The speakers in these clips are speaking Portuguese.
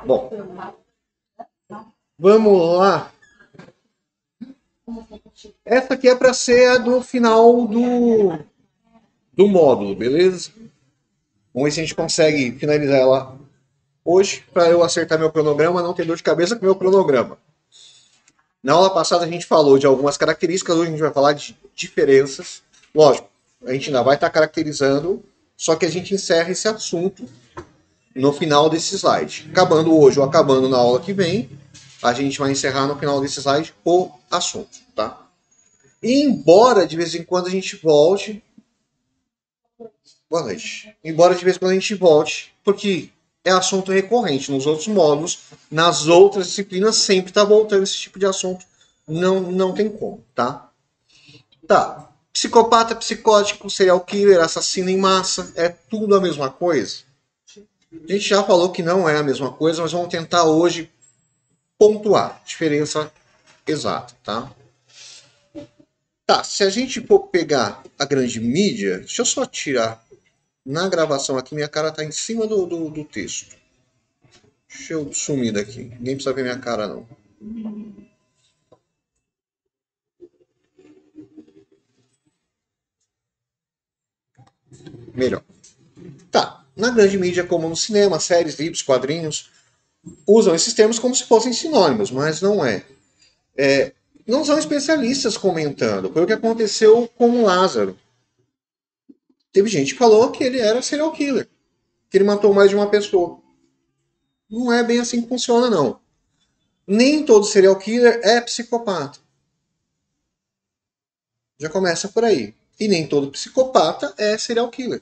Bom, vamos lá. Essa aqui é para ser a do final do módulo, beleza? Vamos ver se a gente consegue finalizar ela hoje, para eu acertar meu cronograma, não ter dor de cabeça com meu cronograma. Na aula passada a gente falou de algumas características, hoje a gente vai falar de diferenças. Lógico, a gente ainda vai estar caracterizando, só que a gente encerra esse assunto no final desse slide. Acabando hoje ou acabando na aula que vem, a gente vai encerrar no final desse slide o assunto, tá? E embora de vez em quando a gente volte. Boa noite. Embora de vez em quando a gente volte, porque é assunto recorrente nos outros módulos, nas outras disciplinas sempre está voltando esse tipo de assunto. Não tem como, tá? Tá. Psicopata, psicótico, serial killer, assassino em massa, é tudo a mesma coisa? A gente já falou que não é a mesma coisa, mas vamos tentar hoje pontuar. Diferença exata, tá? Tá, se a gente for pegar a grande mídia, deixa eu só tirar na gravação aqui, minha cara tá em cima do texto. Deixa eu sumir daqui. Ninguém precisa ver minha cara, não. Melhor. Tá. Na grande mídia, como no cinema, séries, livros, quadrinhos, usam esses termos como se fossem sinônimos, mas não é. Não são especialistas comentando. Foi o que aconteceu com o Lázaro. Teve gente que falou que ele era serial killer, que ele matou mais de uma pessoa. Não é bem assim que funciona, não. Nem todo serial killer é psicopata. Já começa por aí. E nem todo psicopata é serial killer.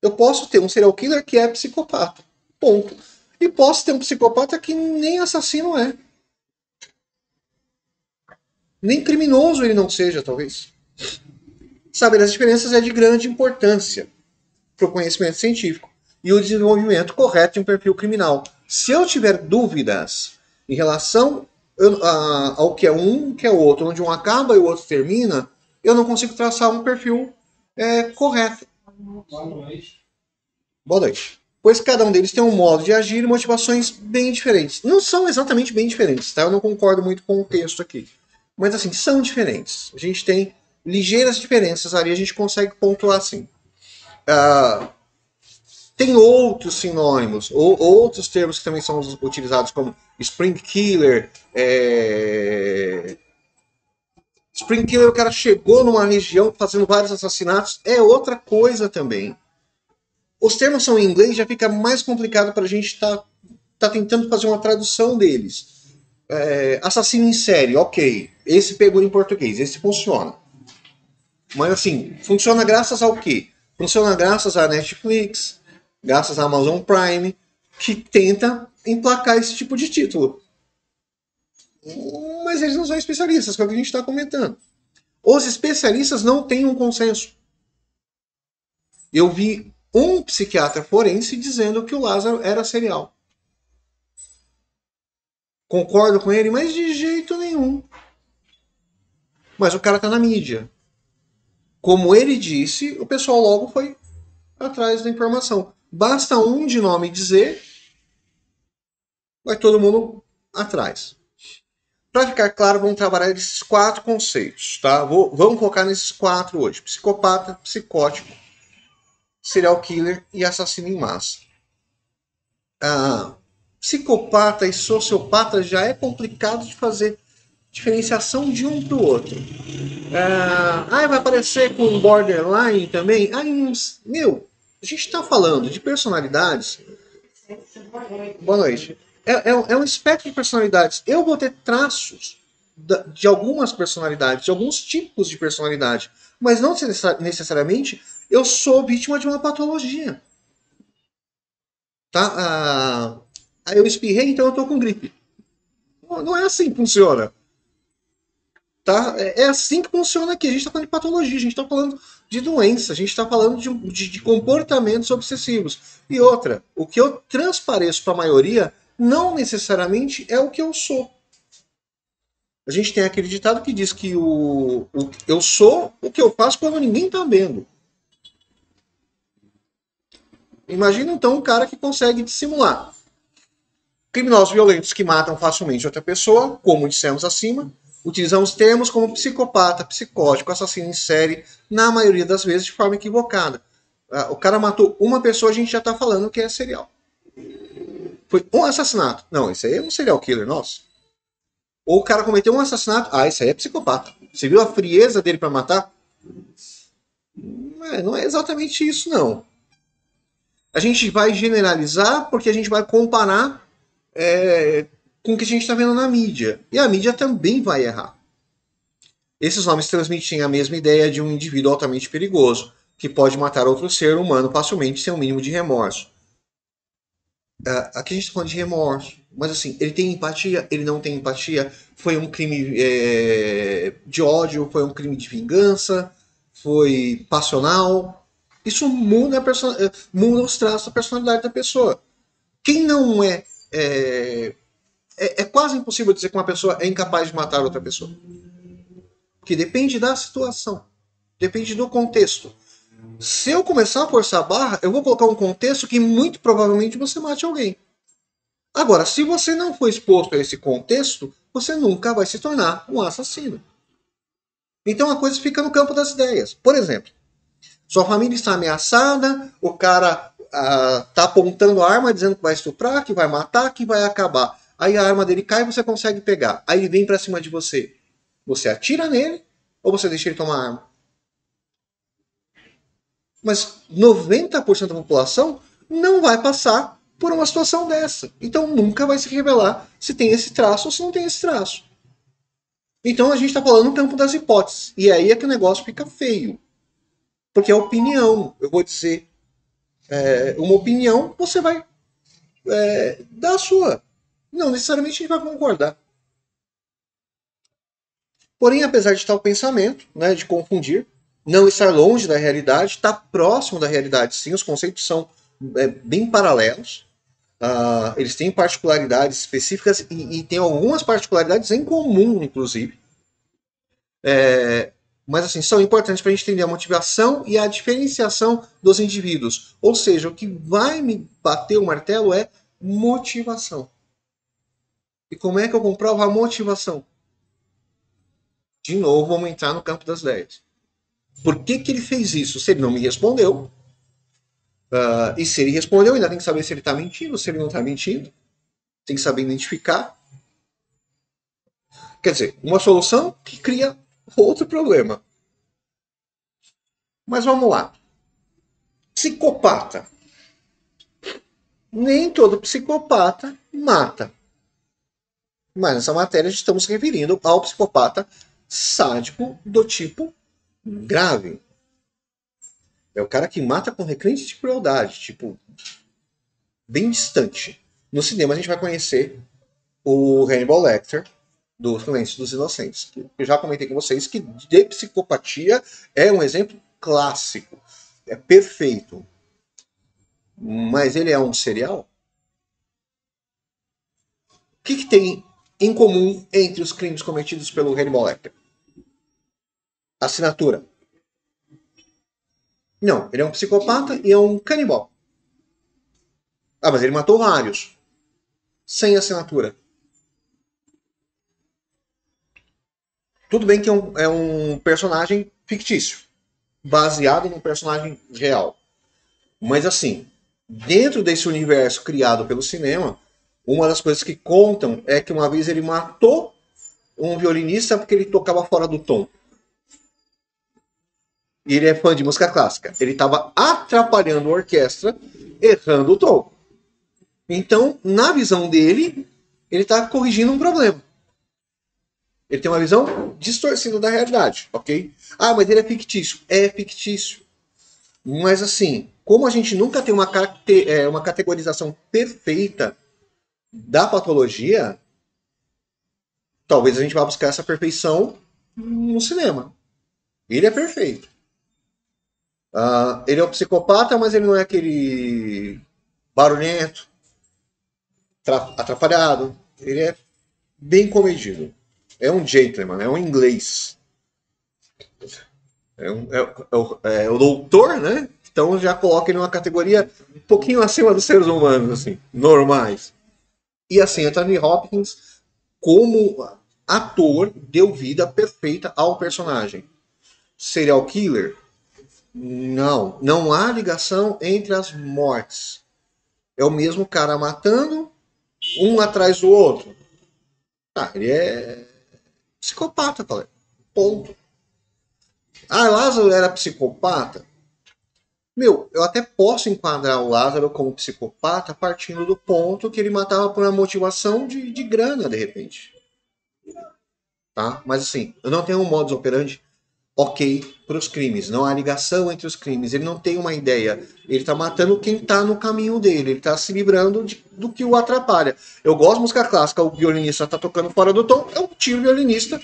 Eu posso ter um serial killer que é psicopata. Ponto. E posso ter um psicopata que nem assassino é. Nem criminoso ele não seja, talvez. Saber as diferenças é de grande importância para o conhecimento científico e o desenvolvimento correto de um perfil criminal. Se eu tiver dúvidas em relação ao que é um, que é o outro, onde um acaba e o outro termina, eu não consigo traçar um perfil correto. Boa noite. Boa noite. Pois cada um deles tem um modo de agir e motivações bem diferentes. Não são exatamente bem diferentes, tá? Eu não concordo muito com o texto aqui. Mas assim, são diferentes. A gente tem ligeiras diferenças ali, a gente consegue pontuar assim. Ah, tem outros sinônimos, ou outros termos que também são utilizados, como Spring Killer. Spring Killer, o cara chegou numa região fazendo vários assassinatos, é outra coisa também. Os termos são em inglês, já fica mais complicado para a gente tá tentando fazer uma tradução deles. Assassino em série, ok. Esse pegou em português, esse funciona. Mas assim, funciona graças ao quê? Funciona graças à Netflix, graças à Amazon Prime, que tenta emplacar esse tipo de título. Mas eles não são especialistas, que é o que a gente está comentando. Os especialistas não têm um consenso. Eu vi um psiquiatra forense dizendo que o Lázaro era serial. Concordo com ele, mas de jeito nenhum. Mas o cara tá na mídia. Como ele disse, o pessoal logo foi atrás da informação. Basta um de nome dizer, vai todo mundo atrás. Para ficar claro, vamos trabalhar esses quatro conceitos, tá? Vamos focar nesses quatro hoje: psicopata, psicótico, serial killer e assassino em massa. Psicopata e sociopata já é complicado de fazer diferenciação de um para o outro. Vai aparecer com borderline também. Meu, a gente está falando de personalidades. Boa noite. É um espectro de personalidades. Eu vou ter traços de algumas personalidades, de alguns tipos de personalidade, mas não necessariamente eu sou vítima de uma patologia. Tá? Eu espirrei, então eu tô com gripe. Não é assim que funciona. Tá? É assim que funciona aqui. A gente está falando de patologia, a gente está falando de doença, a gente está falando de comportamentos obsessivos. E outra, o que eu transpareço para a maioria não necessariamente é o que eu sou. A gente tem aquele ditado que diz que eu sou o que eu faço quando ninguém está vendo. Imagina então um cara que consegue dissimular. Criminosos violentos que matam facilmente outra pessoa, como dissemos acima, utilizamos termos como psicopata, psicótico, assassino em série, na maioria das vezes de forma equivocada. O cara matou uma pessoa, a gente já está falando que é serial. Foi um assassinato. Não, isso aí é um serial killer, nossa. Ou o cara cometeu um assassinato. Ah, isso aí é psicopata. Você viu a frieza dele para matar? Não é exatamente isso, não. A gente vai generalizar porque a gente vai comparar com o que a gente está vendo na mídia. E a mídia também vai errar. Esses nomes transmitem a mesma ideia de um indivíduo altamente perigoso, que pode matar outro ser humano facilmente sem o um mínimo de remorso. Aqui a gente está falando de remorso. Mas assim, ele tem empatia? Ele não tem empatia? Foi um crime de ódio? Foi um crime de vingança? Foi passional? Isso muda os traços da personalidade da pessoa. Quem não é quase impossível dizer que uma pessoa é incapaz de matar outra pessoa. Porque depende da situação. Depende do contexto. Se eu começar a forçar a barra, eu vou colocar um contexto que muito provavelmente você mate alguém. Agora, se você não for exposto a esse contexto, você nunca vai se tornar um assassino. Então a coisa fica no campo das ideias. Por exemplo, sua família está ameaçada, o cara está apontando a arma dizendo que vai estuprar, que vai matar, que vai acabar. Aí a arma dele cai e você consegue pegar. Aí ele vem para cima de você. Você atira nele ou você deixa ele tomar a arma? Mas 90% da população não vai passar por uma situação dessa. Então nunca vai se revelar se tem esse traço ou se não tem esse traço. Então a gente está falando no campo das hipóteses. E aí é que o negócio fica feio. Porque é opinião. Eu vou dizer uma opinião, você vai dar a sua. Não necessariamente a gente vai concordar. Porém, apesar de tal pensamento, né, de confundir, não estar longe da realidade, está próximo da realidade sim, os conceitos são bem paralelos. Eles têm particularidades específicas e têm algumas particularidades em comum, inclusive. Mas assim, são importantes para a gente entender a motivação e a diferenciação dos indivíduos. Ou seja, o que vai me bater o martelo é motivação. E como é que eu comprovo a motivação? De novo, vamos entrar no campo das ideias. Por que ele fez isso? Se ele não me respondeu, e se ele respondeu, ainda tem que saber se ele está mentindo, se ele não está mentindo. Tem que saber identificar. Quer dizer, uma solução que cria outro problema. Mas vamos lá. Psicopata. Nem todo psicopata mata. Mas nessa matéria estamos se referindo ao psicopata sádico do tipo grave. É o cara que mata com requinte de crueldade, tipo, bem distante. No cinema a gente vai conhecer o Hannibal Lecter, do Silêncio dos Inocentes. Eu já comentei com vocês que de psicopatia é um exemplo clássico. É perfeito. Mas ele é um serial? O que tem em comum entre os crimes cometidos pelo Hannibal Lecter? Assinatura. Não, ele é um psicopata e é um canibal. Ah, mas ele matou vários. Sem assinatura. Tudo bem que é um personagem fictício. Baseado num personagem real. Mas assim, dentro desse universo criado pelo cinema, uma das coisas que contam é que uma vez ele matou um violinista porque ele tocava fora do tom. E ele é fã de música clássica. Ele estava atrapalhando a orquestra, errando o tom. Então, na visão dele, ele está corrigindo um problema. Ele tem uma visão distorcida da realidade, ok? Ah, mas ele é fictício. É fictício. Mas assim, como a gente nunca tem uma categorização perfeita da patologia, talvez a gente vá buscar essa perfeição no cinema. Ele é perfeito. Ele é um psicopata, mas ele não é aquele barulhento, atrapalhado. Ele é bem comedido. É um gentleman, é um inglês. É o doutor, né? Então já coloca ele numa categoria um pouquinho acima dos seres humanos, assim, normais. E assim, Anthony Hopkins, como ator, deu vida perfeita ao personagem. Serial killer? Não. Não há ligação entre as mortes. É o mesmo cara matando um atrás do outro. Ah, ele é psicopata, cara. Ponto. Ah, Lázaro era psicopata? Meu, eu até posso enquadrar o Lázaro como psicopata partindo do ponto que ele matava por uma motivação de grana, de repente. Tá? Mas assim, eu não tenho um modus operandi ok para os crimes. Não há ligação entre os crimes. Ele não tem uma ideia. Ele está matando quem está no caminho dele. Ele está se livrando do que o atrapalha. Eu gosto de música clássica, o violinista está tocando fora do tom, eu tiro o violinista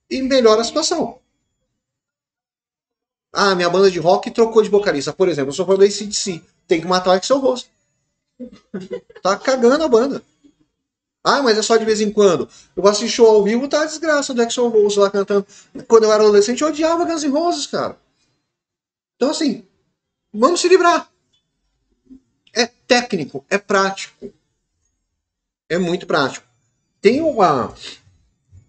e melhora a situação. Ah, minha banda de rock trocou de vocalista. Por exemplo, eu sou fã do AC/DC. Tem que matar o Axl Rose. Tá cagando a banda. Ah, mas é só de vez em quando. Eu vou assistir show ao vivo, tá a desgraça do Axl Rose lá cantando. Quando eu era adolescente, eu odiava Guns N' Roses, cara. Então, assim, vamos se livrar. É técnico, é prático. É muito prático. Tem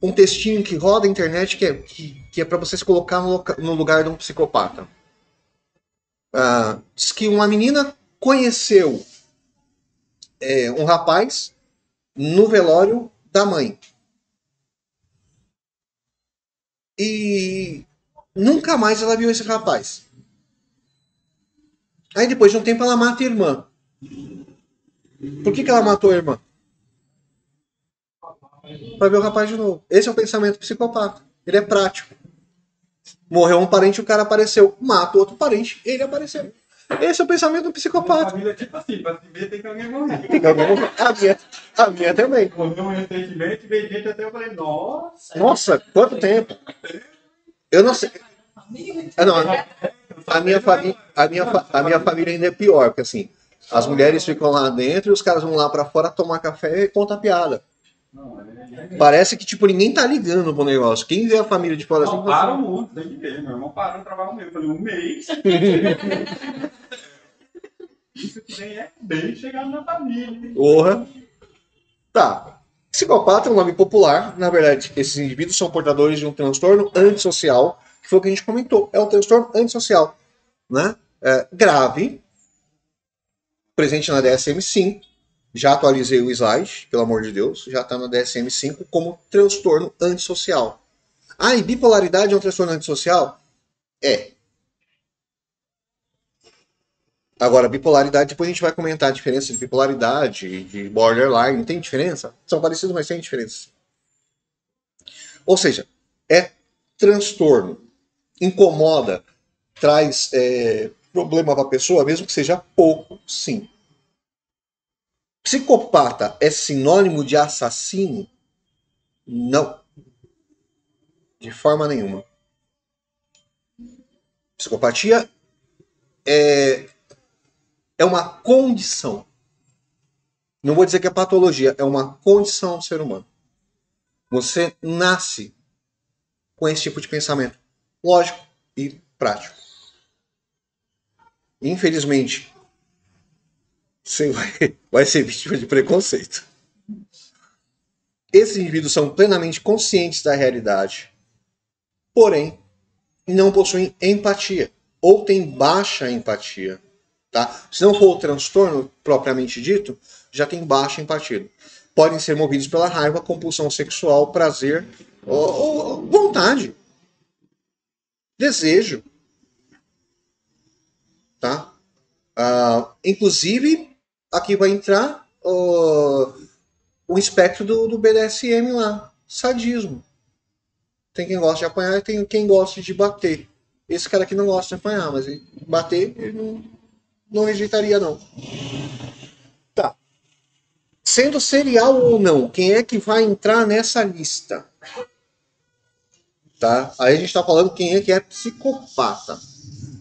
um textinho que roda a internet que é para você se colocar no lugar de um psicopata. Diz que uma menina conheceu um rapaz no velório da mãe. E nunca mais ela viu esse rapaz. Aí depois de um tempo ela mata a irmã. Por que ela matou a irmã? Pra ver o rapaz de novo. Esse é o pensamento psicopata. Ele é prático. Morreu um parente, o cara apareceu. Mata outro parente, ele apareceu. Esse é o pensamento do psicopata. A família é tipo assim, pra se ver tem que alguém morrer. Tem que alguém morrer. A minha também. Morreu recentemente, veio gente até eu falei, nossa. Nossa, quanto tempo. Eu não sei. Não, a minha família ainda é pior, porque assim, as mulheres ficam lá dentro e os caras vão lá pra fora tomar café e contar piada. Parece que, tipo, ninguém tá ligando pro negócio. Quem vê a família de fora assim... Não, para o mundo, tem que ver. Meu irmão parou de trabalhar comigo. Eu falei, um mês? Isso que nem é bem chegado na família. Porra. Tá. Psicopata é um nome popular. Na verdade, esses indivíduos são portadores de um transtorno antissocial, que foi o que a gente comentou. É um transtorno antissocial, né? Grave, presente na DSM-5. Já atualizei o slide, pelo amor de Deus. Já está na DSM-5 como transtorno antissocial. Ah, e bipolaridade é um transtorno antissocial? É. Agora, bipolaridade, depois a gente vai comentar a diferença de bipolaridade e de borderline. Tem diferença? São parecidos, mas tem diferença. Ou seja, é transtorno. Incomoda, traz problema para a pessoa, mesmo que seja pouco, sim. Psicopata é sinônimo de assassino? Não. De forma nenhuma. Psicopatia é uma condição. Não vou dizer que é patologia, é uma condição do ser humano. Você nasce com esse tipo de pensamento lógico e prático. Infelizmente, você vai ser vítima de preconceito. Esses indivíduos são plenamente conscientes da realidade, porém, não possuem empatia ou têm baixa empatia. Tá? Se não for o transtorno propriamente dito, já tem baixa empatia. Podem ser movidos pela raiva, compulsão sexual, prazer ou vontade. Desejo. Tá? Inclusive, aqui vai entrar o espectro do BDSM lá. Sadismo. Tem quem gosta de apanhar e tem quem gosta de bater. Esse cara aqui não gosta de apanhar, mas bater ele não rejeitaria, não. Tá. Sendo serial ou não, quem é que vai entrar nessa lista? Tá? Aí a gente está falando quem é que é psicopata.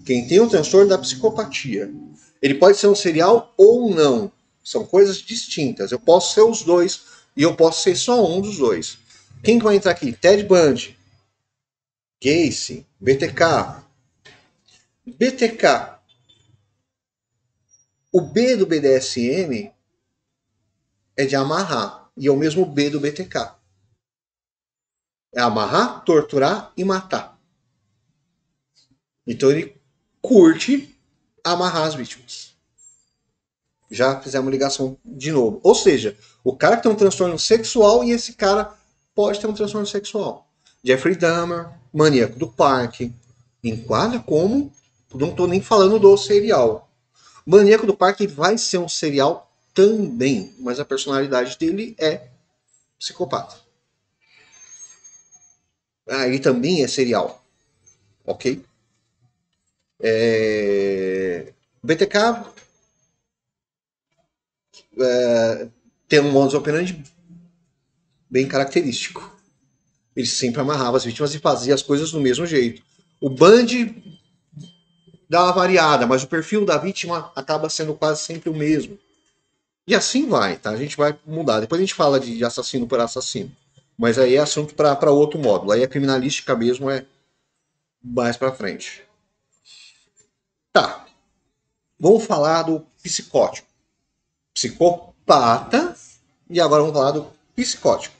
Quem tem o transtorno da psicopatia. Ele pode ser um serial ou não. São coisas distintas. Eu posso ser os dois e eu posso ser só um dos dois. Quem que vai entrar aqui? Ted Bundy, Gacy, BTK. BTK O B do BDSM é de amarrar. E é o mesmo B do BTK. É amarrar, torturar e matar. Então ele curte amarrar as vítimas. Já fizemos ligação de novo. Ou seja, o cara que tem um transtorno sexual e esse cara pode ter um transtorno sexual. Jeffrey Dahmer, maníaco do parque, enquadra como, não estou nem falando do serial. Maníaco do parque vai ser um serial também, mas a personalidade dele é psicopata. Ele também é serial. Ok? BTK tem um modus operandi bem característico. Ele sempre amarrava as vítimas e fazia as coisas do mesmo jeito. O Bundy dá uma variada, mas o perfil da vítima acaba sendo quase sempre o mesmo. E assim vai, tá? A gente vai mudar. Depois a gente fala de assassino por assassino. Mas aí é assunto para outro módulo. Aí a criminalística mesmo é mais para frente. Tá. Vamos falar do psicótico. Psicopata. E agora vamos falar do psicótico.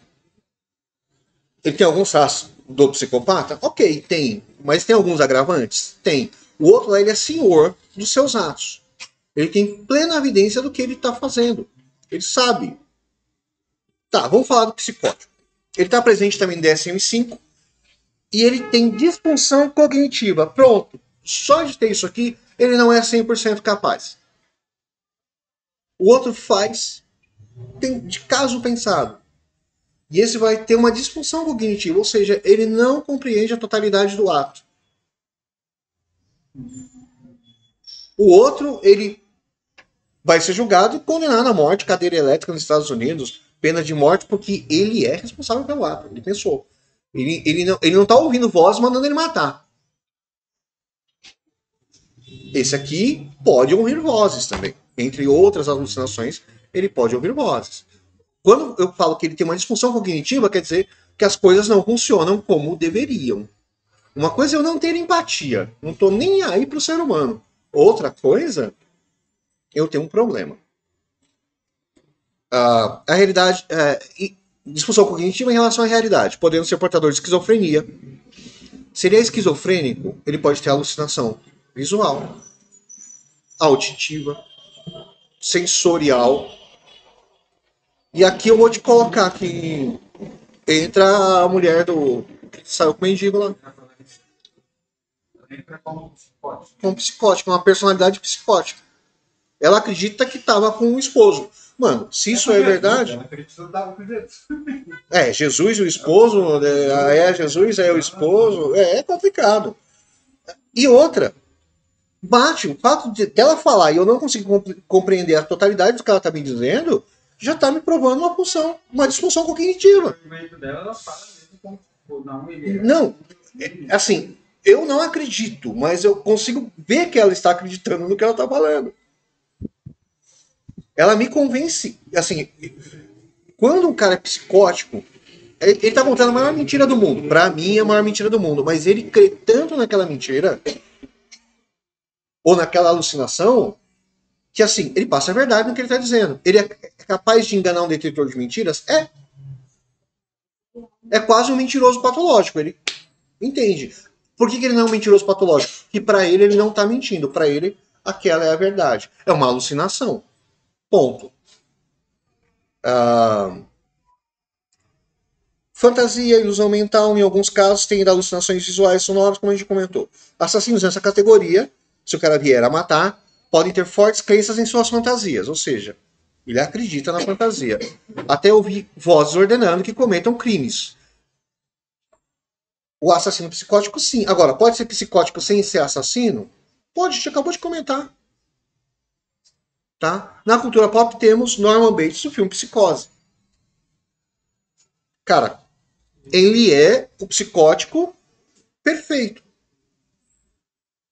Ele tem alguns traços do psicopata? Ok, tem. Mas tem alguns agravantes? Tem. O outro lá, ele é senhor dos seus atos. Ele tem plena evidência do que ele está fazendo. Ele sabe. Tá, vamos falar do psicótico. Ele está presente também no DSM-5 e ele tem disfunção cognitiva. Pronto. Só de ter isso aqui, ele não é 100% capaz. O outro faz, tem de caso pensado. E esse vai ter uma disfunção cognitiva, ou seja, ele não compreende a totalidade do ato. O outro, ele vai ser julgado e condenado à morte, cadeira elétrica nos Estados Unidos, pena de morte, porque ele é responsável pelo ato. Ele pensou. Ele não está ouvindo voz mandando ele matar. Esse aqui pode ouvir vozes também. Entre outras alucinações, ele pode ouvir vozes. Quando eu falo que ele tem uma disfunção cognitiva, quer dizer que as coisas não funcionam como deveriam. Uma coisa é eu não ter empatia. Não estou nem aí para o ser humano. Outra coisa, eu tenho um problema. A realidade... disfunção cognitiva em relação à realidade. Podendo ser portador de esquizofrenia. Se ele é esquizofrênico, ele pode ter alucinação visual, auditiva, sensorial. E aqui eu vou te colocar que entra a mulher do que saiu com o mendigo lá. Com psicótico, uma personalidade psicótica. Ela acredita que estava com o esposo. Mano, se isso é verdade. Jesus e o esposo. Jesus, é o esposo. É complicado. E outra, bate, o fato de ela falar e eu não consigo compreender a totalidade do que ela está me dizendo, já está me provando uma disfunção cognitiva. Não, assim, eu não acredito, mas eu consigo ver que ela está acreditando no que ela está falando. Ela me convence, assim, quando um cara é psicótico, ele está contando a maior mentira do mundo. Para mim, é a maior mentira do mundo, mas ele crê tanto naquela mentira ou naquela alucinação, que assim, ele passa a verdade no que ele está dizendo. Ele é capaz de enganar um detetor de mentiras? É quase um mentiroso patológico. Ele entende. Por que ele não é um mentiroso patológico? Porque para ele não está mentindo. Para ele, aquela é a verdade. É uma alucinação. Ponto. Fantasia, ilusão mental, em alguns casos, tem alucinações visuais sonoras, como a gente comentou. Assassinos nessa categoria, se o cara vier a matar, podem ter fortes crenças em suas fantasias, ou seja, ele acredita na fantasia. Até ouvir vozes ordenando que cometam crimes. O assassino psicótico, sim. Agora, pode ser psicótico sem ser assassino? Pode, a gente acabou de comentar. Tá? Na cultura pop temos Norman Bates, do filme Psicose. Cara, ele é o psicótico perfeito.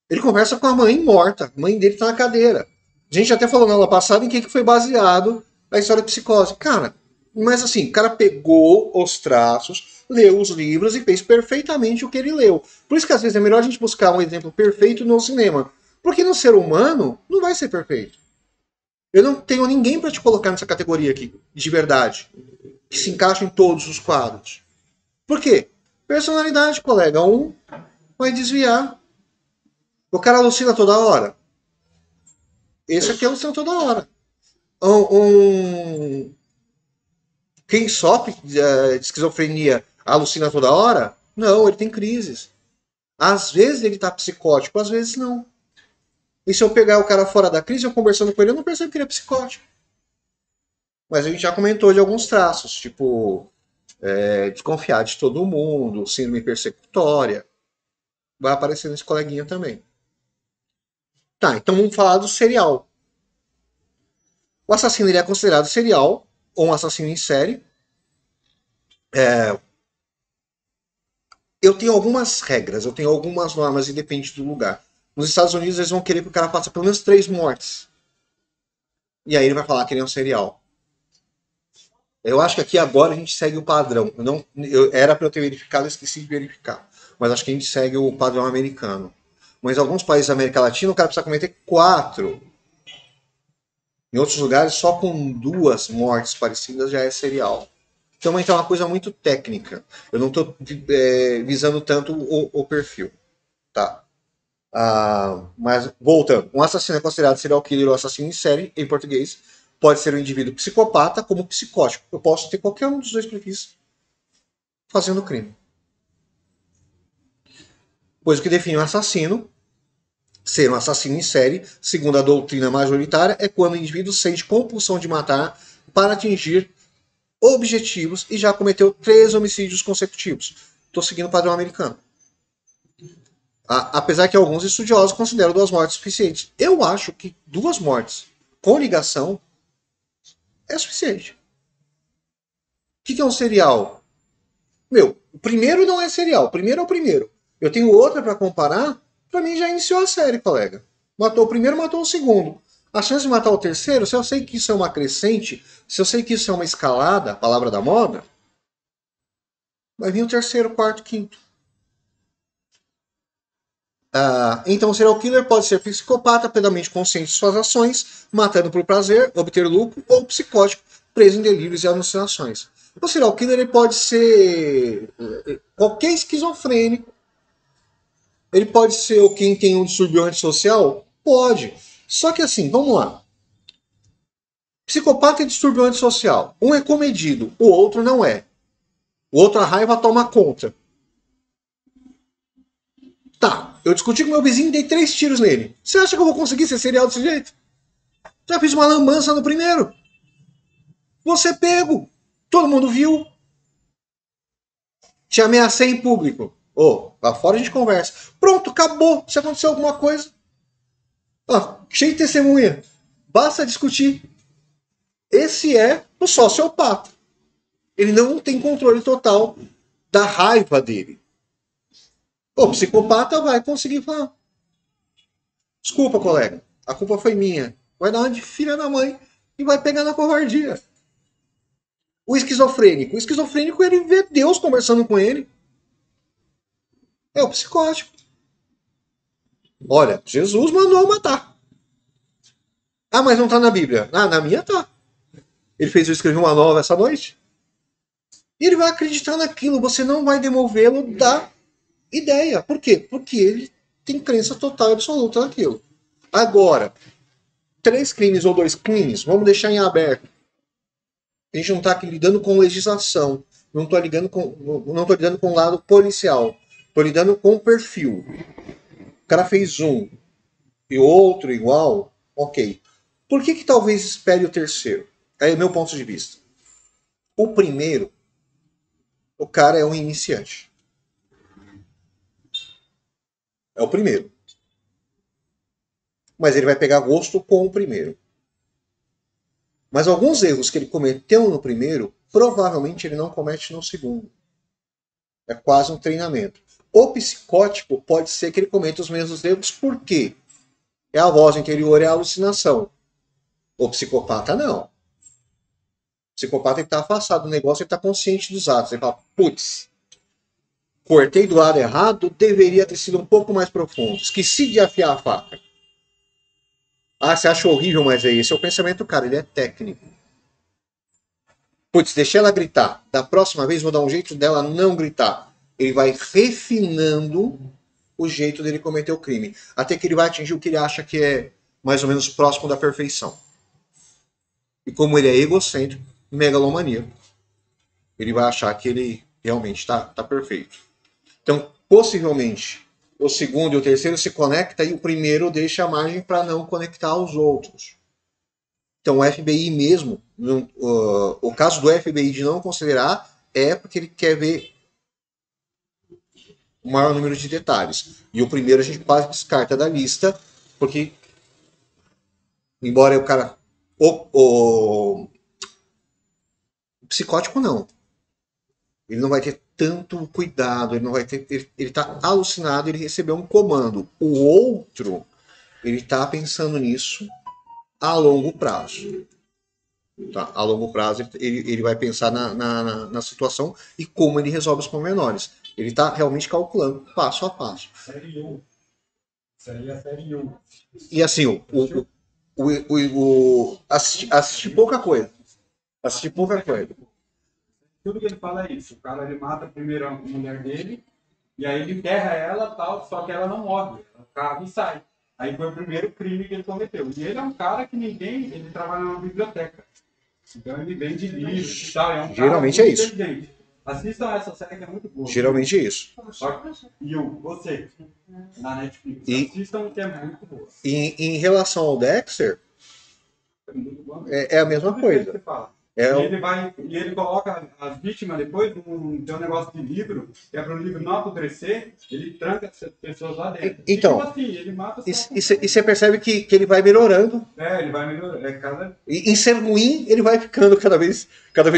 Ele conversa com a mãe morta. A mãe dele tá na cadeira. A gente até falou na aula passada em que foi baseado a história de Psicose. Cara, mas assim, o cara pegou os traços, leu os livros e fez perfeitamente o que ele leu. Por isso que às vezes é melhor a gente buscar um exemplo perfeito no cinema. Porque no ser humano não vai ser perfeito. Eu não tenho ninguém para te colocar nessa categoria aqui, de verdade, que se encaixa em todos os quadros. Por quê? Personalidade, colega. Um vai desviar. O cara alucina toda hora. Esse aqui alucina toda hora. Quem sofre de esquizofrenia alucina toda hora? Não, ele tem crises. Às vezes ele tá psicótico, às vezes não. E se eu pegar o cara fora da crise, eu conversando com ele, eu não percebo que ele é psicótico. Mas a gente já comentou de alguns traços, tipo desconfiar de todo mundo, síndrome persecutória. Vai aparecer nesse coleguinha também. Tá, então vamos falar do serial. O assassino ele é considerado serial ou um assassino em série. Eu tenho algumas regras, eu tenho algumas normas e depende do lugar. Nos Estados Unidos eles vão querer que o cara faça pelo menos 3 mortes. E aí ele vai falar que ele é um serial. Eu acho que aqui agora a gente segue o padrão. Era para eu ter verificado, eu esqueci de verificar. Mas acho que a gente segue o padrão americano. Mas em alguns países da América Latina o cara precisa cometer 4. Em outros lugares, só com 2 mortes parecidas já é serial. Então é uma coisa muito técnica. Eu não estou visando tanto o perfil. Tá? Mas, voltando, um assassino é considerado serial killer ou assassino em série, em português. Pode ser um indivíduo psicopata como psicótico. Eu posso ter qualquer um dos dois perfis fazendo crime. Pois o que define um assassino, ser um assassino em série, segundo a doutrina majoritária, é quando o indivíduo sente compulsão de matar para atingir objetivos e já cometeu 3 homicídios consecutivos. Estou seguindo o padrão americano. Apesar que alguns estudiosos consideram 2 mortes suficientes. Eu acho que 2 mortes com ligação é suficiente. O que é um serial? O primeiro não é serial. O primeiro é o primeiro. Eu tenho outra para comparar. Para mim já iniciou a série, colega. Matou o primeiro, matou o segundo. A chance de matar o terceiro, se eu sei que isso é uma crescente, se eu sei que isso é uma escalada, palavra da moda, vai vir o terceiro, quarto, quinto. Então, o serial killer pode ser psicopata, plenamente consciente de suas ações, matando por prazer, obter lucro, ou psicótico, preso em delírios e alucinações. O serial killer ele pode ser qualquer esquizofrênico. Ele pode ser quem tem um distúrbio antissocial? Pode. Só que assim, vamos lá. Psicopata e distúrbio antissocial. Um é comedido, o outro não é. O outro a raiva toma conta. Tá, eu discuti com meu vizinho e dei 3 tiros nele. Você acha que eu vou conseguir ser serial desse jeito? Já fiz uma lambança no primeiro. Você pego. Todo mundo viu. Te ameacei em público. Lá fora a gente conversa. Pronto, acabou. Se aconteceu alguma coisa. Cheio de testemunha. Basta discutir. Esse é o sociopata. Ele não tem controle total da raiva dele. O psicopata vai conseguir falar. Desculpa, colega. A culpa foi minha. Vai dar uma de filha da mãe e vai pegar na covardia. O esquizofrênico ele vê Deus conversando com ele. É o psicótico. Olha, Jesus mandou matar. Mas não tá na Bíblia. Na minha tá. Ele fez eu escrever uma nova essa noite. E ele vai acreditar naquilo. Você não vai demovê-lo da ideia. Por quê? Porque ele tem crença total e absoluta naquilo. Agora, 3 crimes ou 2 crimes, vamos deixar em aberto. A gente não está aqui lidando com legislação. Não estou lidando com o lado policial. Estou lidando com o perfil. O cara fez um e outro igual, ok. Por que talvez espere o terceiro? É o meu ponto de vista. O primeiro, o cara é um iniciante. É o primeiro. Mas ele vai pegar gosto com o primeiro. Mas alguns erros que ele cometeu no primeiro, provavelmente ele não comete no segundo. É quase um treinamento. O psicótico pode ser que ele cometa os mesmos erros, por quê? É a voz interior, é a alucinação. O psicopata não. O psicopata está afastado do negócio, ele está consciente dos atos. Ele fala, putz, cortei do lado errado, deveria ter sido um pouco mais profundo. Esqueci de afiar a faca. Ah, você acha horrível, mas é esse é o pensamento do cara, ele é técnico. Putz, deixa ela gritar. Da próxima vez vou dar um jeito dela não gritar. Ele vai refinando o jeito dele cometer o crime. Até que ele vai atingir o que ele acha que é mais ou menos próximo da perfeição. E como ele é egocêntrico, megalomaníaco, ele vai achar que ele realmente tá perfeito. Então, possivelmente, o segundo e o terceiro se conectam e o primeiro deixa a margem para não conectar os outros. Então, o FBI mesmo, o caso do FBI de não considerar é porque ele quer ver o maior número de detalhes. E o primeiro a gente quase descarta da lista, porque, embora o cara. O psicótico não. Ele não vai ter tanto cuidado, ele não vai ter. Ele tá alucinado, ele recebeu um comando. O outro, ele tá pensando nisso a longo prazo. Tá? A longo prazo, ele vai pensar na situação e como ele resolve os pormenores. Ele está realmente calculando passo a passo. Série 1. Isso aí é série 1. E assim, assisti pouca coisa. Assisti pouca coisa. Tudo que ele fala é isso. O cara ele mata primeiro a mulher dele, e aí ele enterra ela tal, só que ela não morre. Ela cava e sai. Aí foi o primeiro crime que ele cometeu. E ele é um cara que ninguém. Ele trabalha numa biblioteca. Então ele vende livros e tal. É um Geralmente cara é isso. inteligente. Assistam essa série que é muito boa. Geralmente é isso. E você, na Netflix, assistam que é muito boa. Em relação ao Dexter, é a mesma coisa. E ele coloca as vítimas depois, tem um negócio de livro, que é para o livro não apodrecer, ele tranca essas pessoas lá dentro. Então, tipo assim, ele mata e você percebe que ele vai melhorando. Ele vai melhorando. E em ser ruim, ele vai ficando cada vez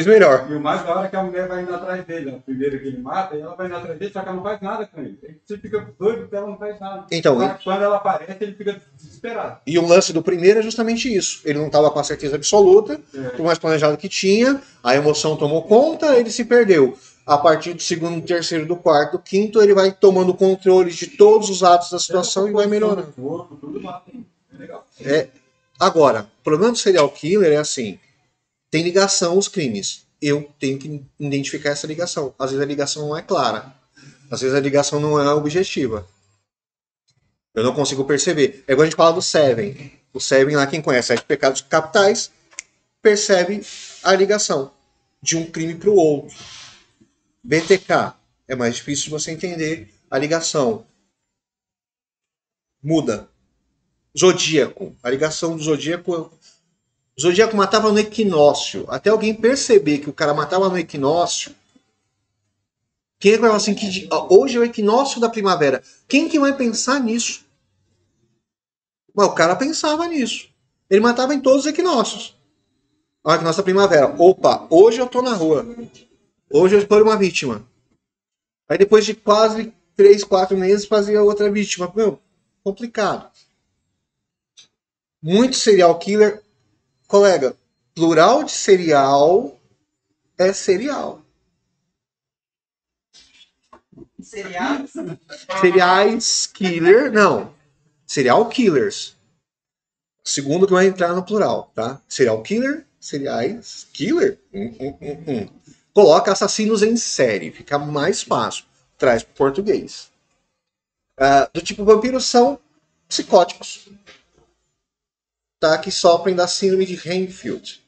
melhor. E o mais da hora é que a mulher vai indo atrás dele. A primeira que ele mata, e ela vai indo atrás dele, só que ela não faz nada com ele. Você fica doido porque ela não faz nada. Então, quando ela aparece, ele fica desesperado. E o lance do primeiro é justamente isso. Ele não estava com a certeza absoluta, por mais planejado que tinha, a emoção tomou conta, ele se perdeu. A partir do segundo, do terceiro, do quarto, do quinto, ele vai tomando controle de todos os atos da situação e vai melhorando. Tudo lá tem. É legal. Agora, o problema do serial killer é assim: tem ligação os crimes. Eu tenho que identificar essa ligação. Às vezes a ligação não é clara. Às vezes a ligação não é objetiva. Eu não consigo perceber. É igual a gente fala do Seven. O Seven lá, quem conhece Sete Pecados Capitais, percebe a ligação de um crime para o outro. BTK. É mais difícil de você entender a ligação. Muda. Zodíaco. A ligação do Zodíaco. O Zodíaco matava no equinócio. Até alguém perceber que o cara matava no equinócio. Quem é que vai falar assim que hoje é o equinócio da primavera? Quem que vai pensar nisso? Mas o cara pensava nisso. Ele matava em todos os equinócios. O equinócio da primavera. Opa, hoje eu tô na rua. Hoje eu escolho uma vítima. Aí depois de quase 3, 4 meses fazia outra vítima. Meu, complicado. Muito serial killer. Colega, plural de serial é serial. Seriais killer, não. Serial killers. Segundo que vai entrar no plural, tá? Serial killer, seriais killer. Coloca assassinos em série, fica mais fácil. Traz para português. Do tipo vampiros são psicóticos, tá? Que sofrem da síndrome de Renfield,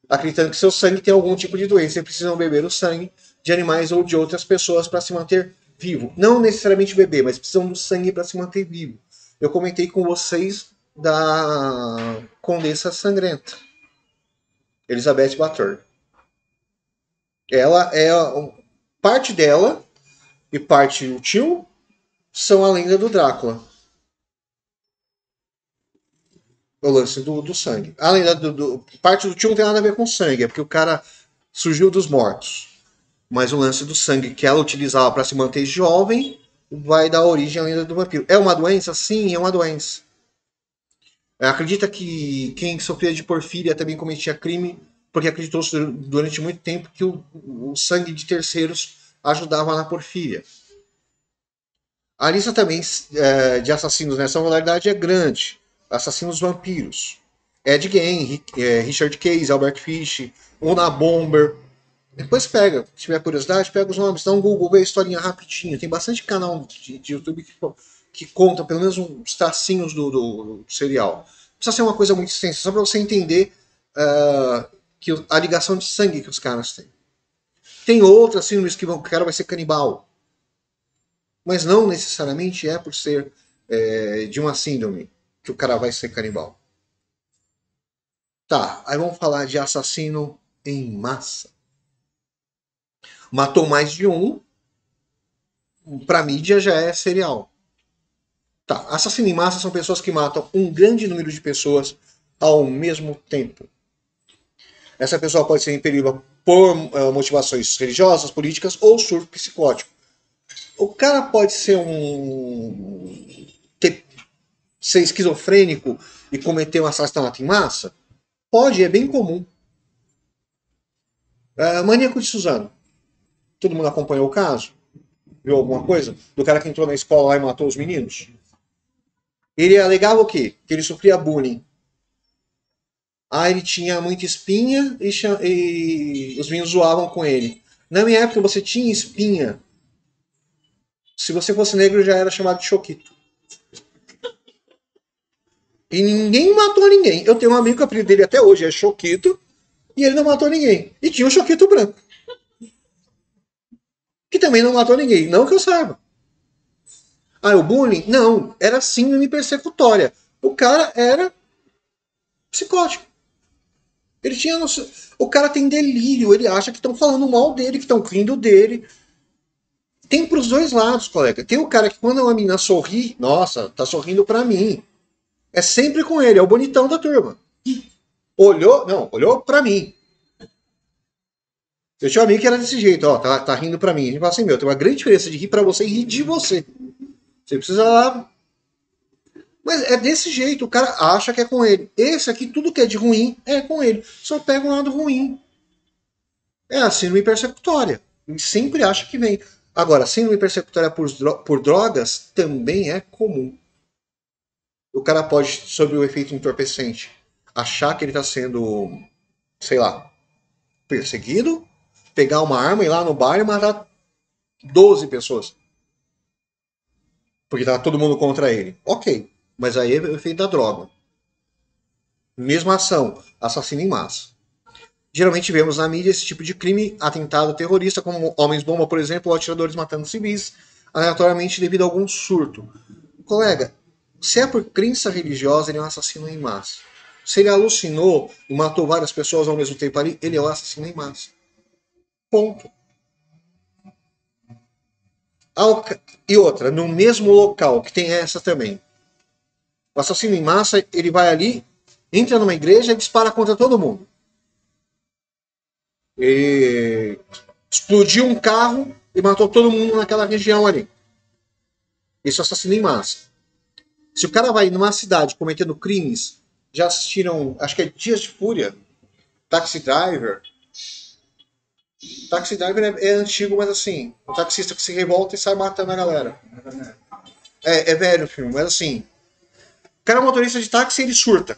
acreditando que seu sangue tem algum tipo de doença e precisam beber o sangue de animais ou de outras pessoas para se manter vivo. Não necessariamente beber, mas precisam do sangue para se manter vivo. Eu comentei com vocês da Condessa Sangrenta, Elizabeth Bathory. Ela é parte dela e parte do tio são a lenda do Drácula. O lance do sangue. A lenda parte do tio não tem nada a ver com sangue, é porque o cara surgiu dos mortos. Mas o lance do sangue que ela utilizava para se manter jovem vai dar origem à lenda do vampiro. É uma doença? Sim, é uma doença. Acredita que quem sofria de porfíria também cometia crime, porque acreditou durante muito tempo que o sangue de terceiros ajudava na porfíria. A lista também de assassinos nessa modalidade é grande. assassinos vampiros. Ed Gein, Richard Case, Albert Fish, Una Bomber. Depois pega, se tiver curiosidade, pega os nomes, dá um Google, vê a historinha rapidinho. Tem bastante canal de YouTube que conta pelo menos uns tracinhos do serial. Não precisa ser uma coisa muito extensa, só para você entender que a ligação de sangue que os caras têm. Tem outras síndromes que o cara vai ser canibal. Mas não necessariamente é por ser de uma síndrome que o cara vai ser canibal. Tá, aí vamos falar de assassino em massa. Matou mais de um, pra mídia já é serial. Tá, assassino em massa são pessoas que matam um grande número de pessoas ao mesmo tempo. Essa pessoa pode ser impelida por motivações religiosas, políticas ou surto psicótico. O cara pode ser ser esquizofrênico e cometer um assassinato em massa? Pode, é bem comum. Maníaco de Suzano. Todo mundo acompanhou o caso? Viu alguma coisa? Do cara que entrou na escola lá e matou os meninos? Ele alegava o quê? Que ele sofria bullying. Ele tinha muita espinha e os meninos zoavam com ele. Na minha época você tinha espinha. Se você fosse negro já era chamado de choquito. E ninguém matou ninguém. Eu tenho um amigo que o apelido dele até hoje é Choquito. E ele não matou ninguém. E tinha um Choquito branco. Que também não matou ninguém. Não que eu saiba. O bullying? Não. Era síndrome persecutória. O cara era psicótico. Ele tinha noção. O cara tem delírio. Ele acha que estão falando mal dele, que estão rindo dele. Tem pros dois lados, colega. Tem o cara que quando uma menina sorri, nossa, tá sorrindo pra mim. É sempre com ele, é o bonitão da turma. Olhou pra mim. Eu tinha um amigo que era desse jeito, ó, tá rindo pra mim. Ele fala assim, tem uma grande diferença de rir pra você e rir de você. Você precisa lá. Mas é desse jeito, o cara acha que é com ele. Esse aqui, tudo que é de ruim, é com ele. Só pega um lado ruim. É a síndrome persecutória. Ele sempre acha que vem. Agora, síndrome persecutória por drogas também é comum. O cara pode, sob o efeito entorpecente, achar que ele está sendo, sei lá, perseguido, pegar uma arma, ir lá no bar e matar 12 pessoas. Porque tá todo mundo contra ele. Ok, mas aí é o efeito da droga. Mesma ação, assassino em massa. Geralmente vemos na mídia esse tipo de crime, atentado terrorista, como homens-bomba, por exemplo, ou atiradores matando civis, aleatoriamente devido a algum surto. Colega, se é por crença religiosa, ele é um assassino em massa. Se ele alucinou e matou várias pessoas ao mesmo tempo ali, ele é um assassino em massa. Ponto. E outra, no mesmo local, que tem essa também. O assassino em massa, ele vai ali, entra numa igreja e dispara contra todo mundo. Ele explodiu um carro e matou todo mundo naquela região ali. Isso é assassino em massa. Se o cara vai numa cidade cometendo crimes, já assistiram, acho que é Dias de Fúria, Taxi Driver. Taxi Driver é antigo, mas assim, o taxista que se revolta e sai matando a galera. É velho o filme, mas assim, o cara é motorista de táxi e ele surta.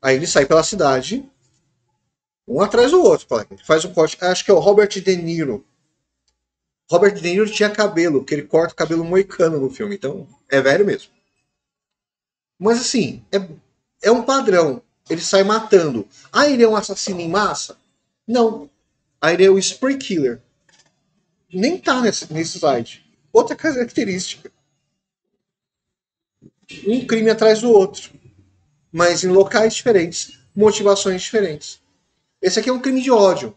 Aí ele sai pela cidade, um atrás do outro, ele faz um corte. Acho que é o Robert De Niro. Robert De Niro tinha cabelo, que ele corta o cabelo moicano no filme, então é velho mesmo. Mas assim, é um padrão. Ele sai matando. Ele é um assassino em massa? Não. Ele é o Spree Killer. Nem tá nesse site. Outra característica. Um crime atrás do outro. Mas em locais diferentes. Motivações diferentes. Esse aqui é um crime de ódio.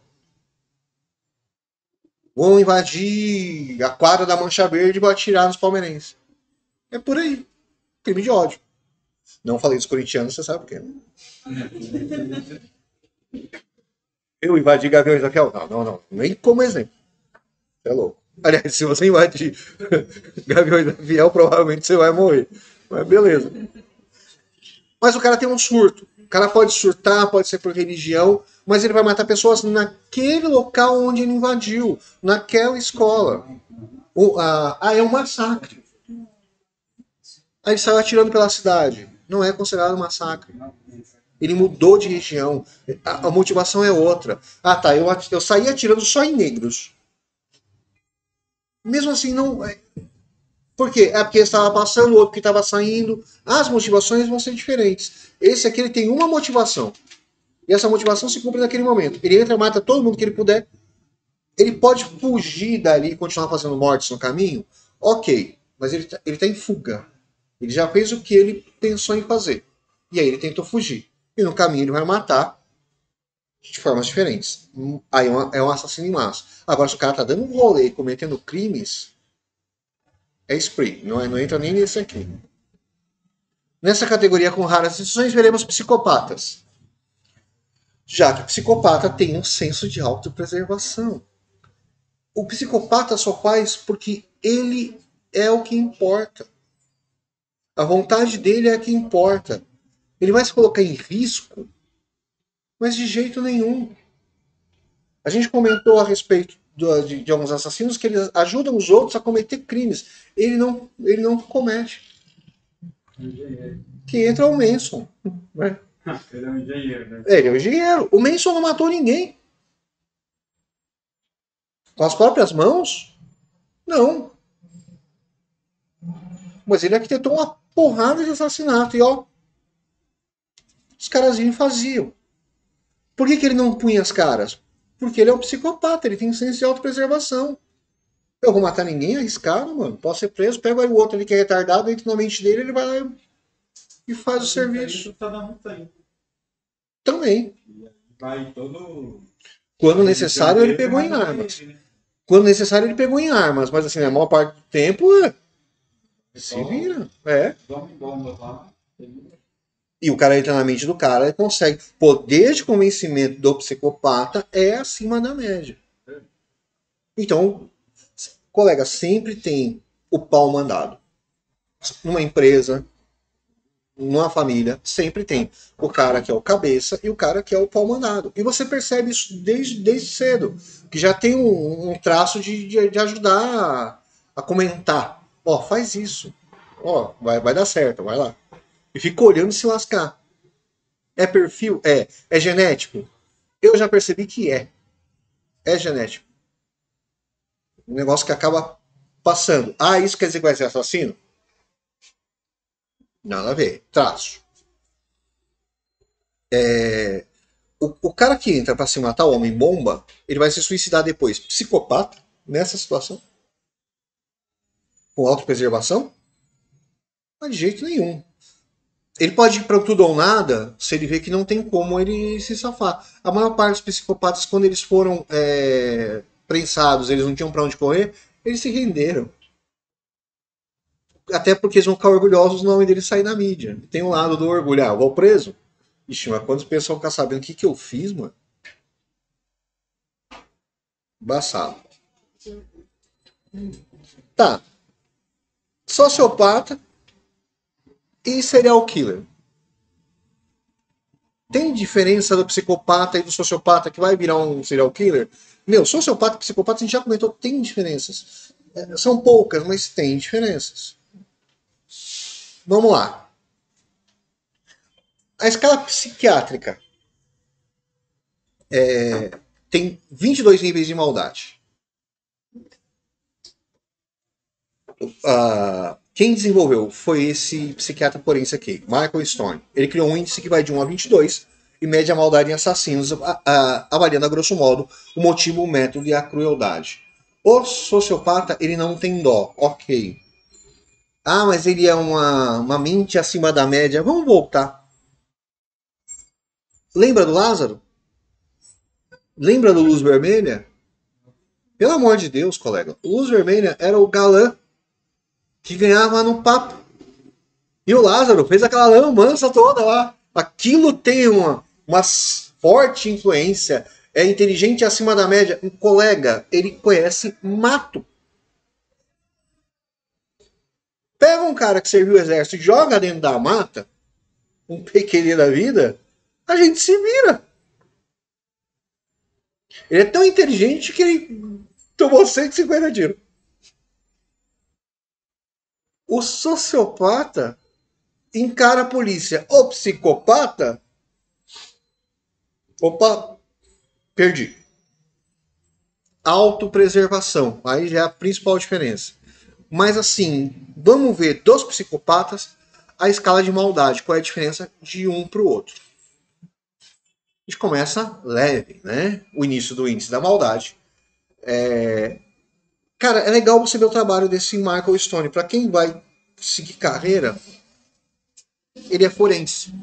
Vão invadir a quadra da Mancha Verde e vão atirar nos palmeirenses. É por aí. Crime de ódio. Não falei dos corintianos, você sabe por quê. Né? Eu invadi Gaviões da Fiel? Não. Nem como exemplo. Você é louco. Aliás, se você invadir Gaviões da Fiel, provavelmente você vai morrer. Mas beleza. Mas o cara tem um surto. O cara pode surtar, pode ser por religião, mas ele vai matar pessoas naquele local onde ele invadiu, naquela escola. É um massacre. Aí ele saiu atirando pela cidade. Não é considerado massacre. Ele mudou de região. A motivação é outra. Ah, tá. Eu saí atirando só em negros. Mesmo assim, não. Por quê? É porque estava passando, o outro que estava saindo. As motivações vão ser diferentes. Esse aqui ele tem uma motivação. E essa motivação se cumpre naquele momento. Ele entra, mata todo mundo que ele puder. Ele pode fugir dali e continuar fazendo mortes no caminho? Ok. Mas ele tá em fuga. Ele já fez o que ele pensou em fazer. E aí ele tentou fugir. E no caminho ele vai matar de formas diferentes. Aí é um assassino em massa. Agora, se o cara tá dando um rolê e cometendo crimes, é spree. Não entra nem nesse aqui. Nessa categoria com raras exceções, veremos psicopatas. Já que o psicopata tem um senso de autopreservação. O psicopata só faz porque ele é o que importa. A vontade dele é a que importa. Ele vai se colocar em risco, mas de jeito nenhum. A gente comentou a respeito de alguns assassinos que eles ajudam os outros a cometer crimes. Ele não comete. Que entra o Manson. Né? Ele é um engenheiro, né? Ele é um engenheiro. O Manson não matou ninguém. Com as próprias mãos? Não. Mas ele arquitetou uma porrada de assassinato. E ó, os caras e faziam. Por que ele não punha as caras? Porque ele é um psicopata, ele tem senso de autopreservação. Eu vou matar ninguém arriscado, mano. Posso ser preso, pego aí o outro ali que é retardado, entra na mente dele, ele vai lá e faz o serviço. Também. Vai todo. Quando necessário, ele pegou em armas. Quando necessário, ele pegou em armas. Mas assim, a maior parte do tempo, se vira. É. E o cara entra na mente do cara e consegue. Poder de convencimento do psicopata é acima da média. Então, colega, sempre tem o pau mandado. Numa empresa, numa família, sempre tem o cara que é o cabeça e o cara que é o pau mandado. E você percebe isso desde cedo, que já tem um traço de ajudar a comentar. Ó, faz isso. Ó, vai dar certo, vai lá. E fica olhando se lascar. É perfil? É. É genético? Eu já percebi que é. É genético. Um negócio que acaba passando. Ah, isso quer dizer que vai ser assassino? Nada a ver. Traço. O cara que entra pra se matar, o homem-bomba, ele vai se suicidar depois. Psicopata, nessa situação? Com autopreservação? Mas de jeito nenhum. Ele pode ir pra tudo ou nada se ele vê que não tem como ele se safar. A maior parte dos psicopatas, quando eles foram prensados, eles não tinham pra onde correr, eles se renderam. Até porque eles vão ficar orgulhosos do nome dele sair na mídia. Tem um lado do orgulho. Ah, eu vou preso? Ixi, mas quando o pessoal ficar sabendo o que eu fiz, mano. Embaçado. Tá. Sociopata e serial killer. Tem diferença do psicopata e do sociopata que vai virar um serial killer? Meu, sociopata e psicopata, a gente já comentou, tem diferenças. São poucas, mas tem diferenças. Vamos lá. A escala psiquiátrica tem 22 níveis de maldade. Quem desenvolveu foi esse psiquiatra forense aqui, Michael Stone. Ele criou um índice que vai de 1 a 22 e mede a maldade em assassinos, avaliando a grosso modo o motivo, o método e a crueldade. O sociopata, ele não tem dó, ok. Ah, mas ele é uma mente acima da média. Vamos voltar. Lembra do Lázaro? Lembra do Luz Vermelha? Pelo amor de Deus, colega. O Luz Vermelha era o galã que ganhava no papo. E o Lázaro fez aquela lambança toda lá. Aquilo tem uma forte influência. É inteligente acima da média. Um colega, ele conhece mato. Pega um cara que serviu o exército e joga dentro da mata, um pequeno da vida, a gente se vira. Ele é tão inteligente que ele tomou 150 tiros. O sociopata encara a polícia. O psicopata... Opa, perdi. Autopreservação. Aí já é a principal diferença. Mas assim, vamos ver dos psicopatas a escala de maldade. Qual é a diferença de um para o outro? A gente começa leve, né? O início do índice da maldade. Cara, é legal você ver o trabalho desse Michael Stone. Para quem vai seguir carreira, ele é forense.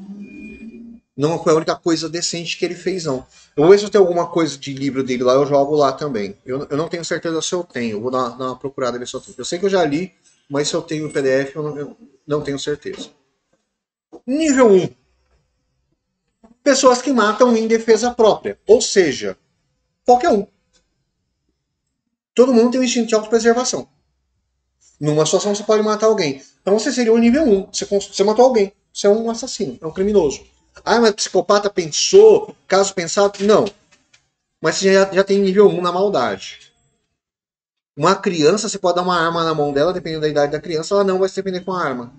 Não foi a única coisa decente que ele fez, não. Eu vou ver se eu tenho alguma coisa de livro dele lá, eu jogo lá também. Eu não tenho certeza se eu tenho. Eu vou dar uma procurada ver se eu tenho. Eu sei que eu já li, mas se eu tenho o PDF, eu não tenho certeza. Nível 1. Pessoas que matam em defesa própria. Ou seja, qualquer um. Todo mundo tem um instinto de autopreservação. Numa situação você pode matar alguém. Então você seria o nível 1. Você matou alguém. Você é um assassino, é um criminoso. Ah, mas psicopata pensou, caso pensado. Não. Mas você já tem nível 1 na maldade. Uma criança, você pode dar uma arma na mão dela, dependendo da idade da criança, ela não vai se defender com a arma.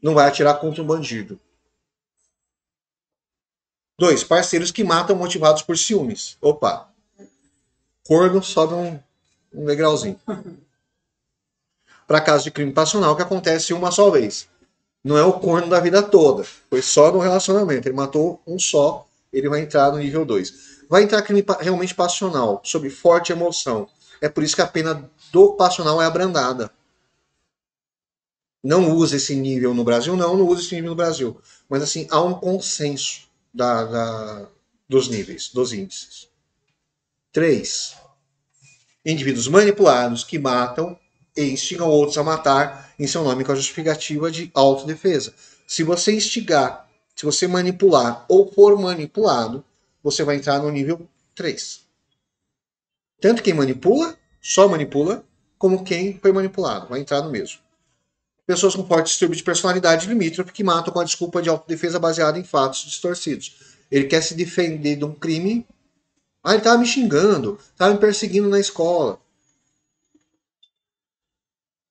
Não vai atirar contra um bandido. 2. Parceiros que matam motivados por ciúmes. Opa. Corno sobe um degrauzinho. Para caso de crime passional que acontece uma só vez. Não é o corno da vida toda. Foi só no relacionamento. Ele matou um só, ele vai entrar no nível 2. Vai entrar crime realmente passional, sob forte emoção. É por isso que a pena do passional é abrandada. Não usa esse nível no Brasil, não usa esse nível no Brasil. Mas assim, há um consenso dos níveis, dos índices. 3. Indivíduos manipulados que matam e instigam outros a matar em seu nome com a justificativa de autodefesa. Se você instigar, se você manipular ou for manipulado, você vai entrar no nível 3. Tanto quem manipula, só manipula, como quem foi manipulado, vai entrar no mesmo. Pessoas com forte distúrbio de personalidade limítrofe que matam com a desculpa de autodefesa baseada em fatos distorcidos. Ele quer se defender de um crime. Ah, ele estava me xingando, estava me perseguindo na escola.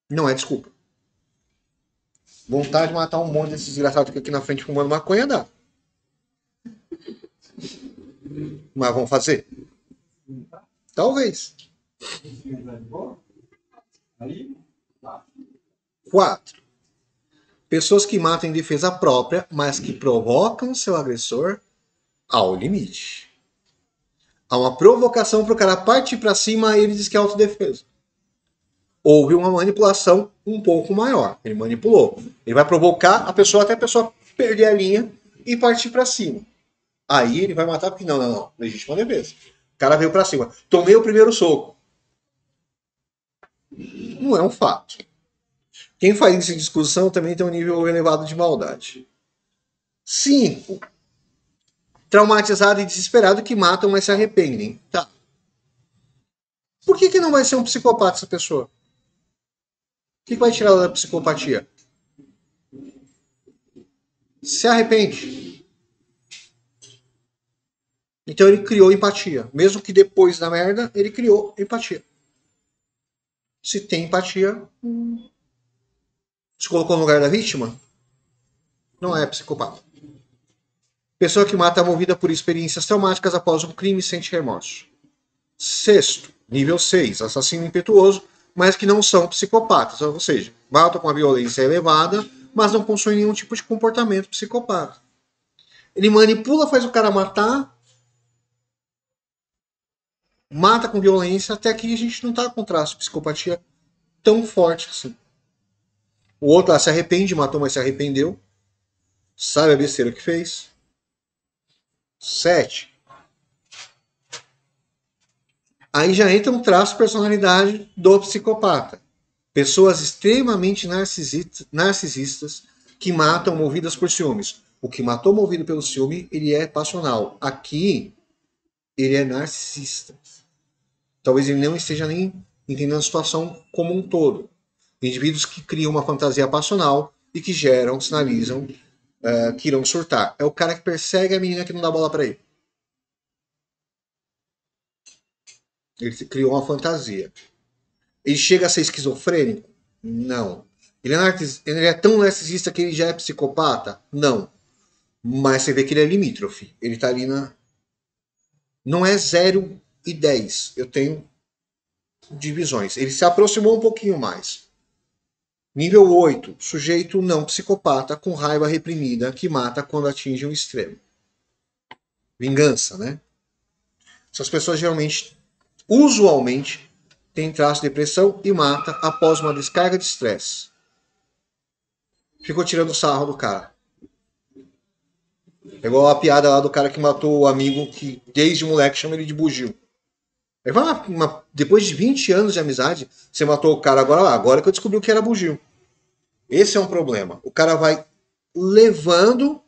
Não é desculpa. Vontade de matar um monte desses desgraçados aqui na frente fumando maconha dá. Mas vão fazer? Talvez. 4. Pessoas que matam em defesa própria, mas que provocam seu agressor ao limite. Há uma provocação para o cara partir para cima e ele diz que é autodefesa. Houve uma manipulação um pouco maior. Ele manipulou. Ele vai provocar a pessoa até a pessoa perder a linha e partir para cima. Aí ele vai matar porque não. Legítima defesa. O cara veio para cima. Tomei o primeiro soco. Não é um fato. Quem faz isso em discussão também tem um nível elevado de maldade. 5. Traumatizado e desesperado que matam, mas se arrependem. Tá. Por que não vai ser um psicopata essa pessoa? O que vai tirar ela da psicopatia? Se arrepende. Então ele criou empatia. Mesmo que depois da merda, ele criou empatia. Se tem empatia, se colocou no lugar da vítima, não é psicopata. Pessoa que mata movida por experiências traumáticas após um crime sente remorso. 6. Nível 6. Assassino impetuoso, mas que não são psicopatas. Ou seja, matam com a violência elevada, mas não possuem nenhum tipo de comportamento psicopata. Ele manipula, faz o cara matar, mata com violência, até que a gente não está com traço de psicopatia tão forte assim. O outro lá se arrepende, matou, mas se arrependeu. Sabe a besteira que fez. 7. Aí já entra um traço de personalidade do psicopata. Pessoas extremamente narcisistas que matam movidas por ciúmes. O que matou movido pelo ciúme, ele é passional. Aqui, ele é narcisista. Talvez ele não esteja nem entendendo a situação como um todo. Indivíduos que criam uma fantasia passional e que geram, sinalizam que irão surtar. É o cara que persegue a menina que não dá bola para ele. Ele criou uma fantasia. Ele chega a ser esquizofrênico? Não. Ele é tão narcisista que ele já é psicopata? Não. Mas você vê que ele é limítrofe. Ele tá ali na. Não é 0 e 10. Eu tenho divisões. Ele se aproximou um pouquinho mais. Nível 8. Sujeito não psicopata com raiva reprimida que mata quando atinge um extremo. Vingança, né? Essas pessoas geralmente, usualmente, têm traço de depressão e mata após uma descarga de estresse. Ficou tirando sarro do cara. É igual a piada lá do cara que matou o amigo que desde moleque chama ele de bugio. Aí fala, depois de 20 anos de amizade, você matou o cara agora que eu descobri o que era bugio. Esse é um problema. O cara vai levando,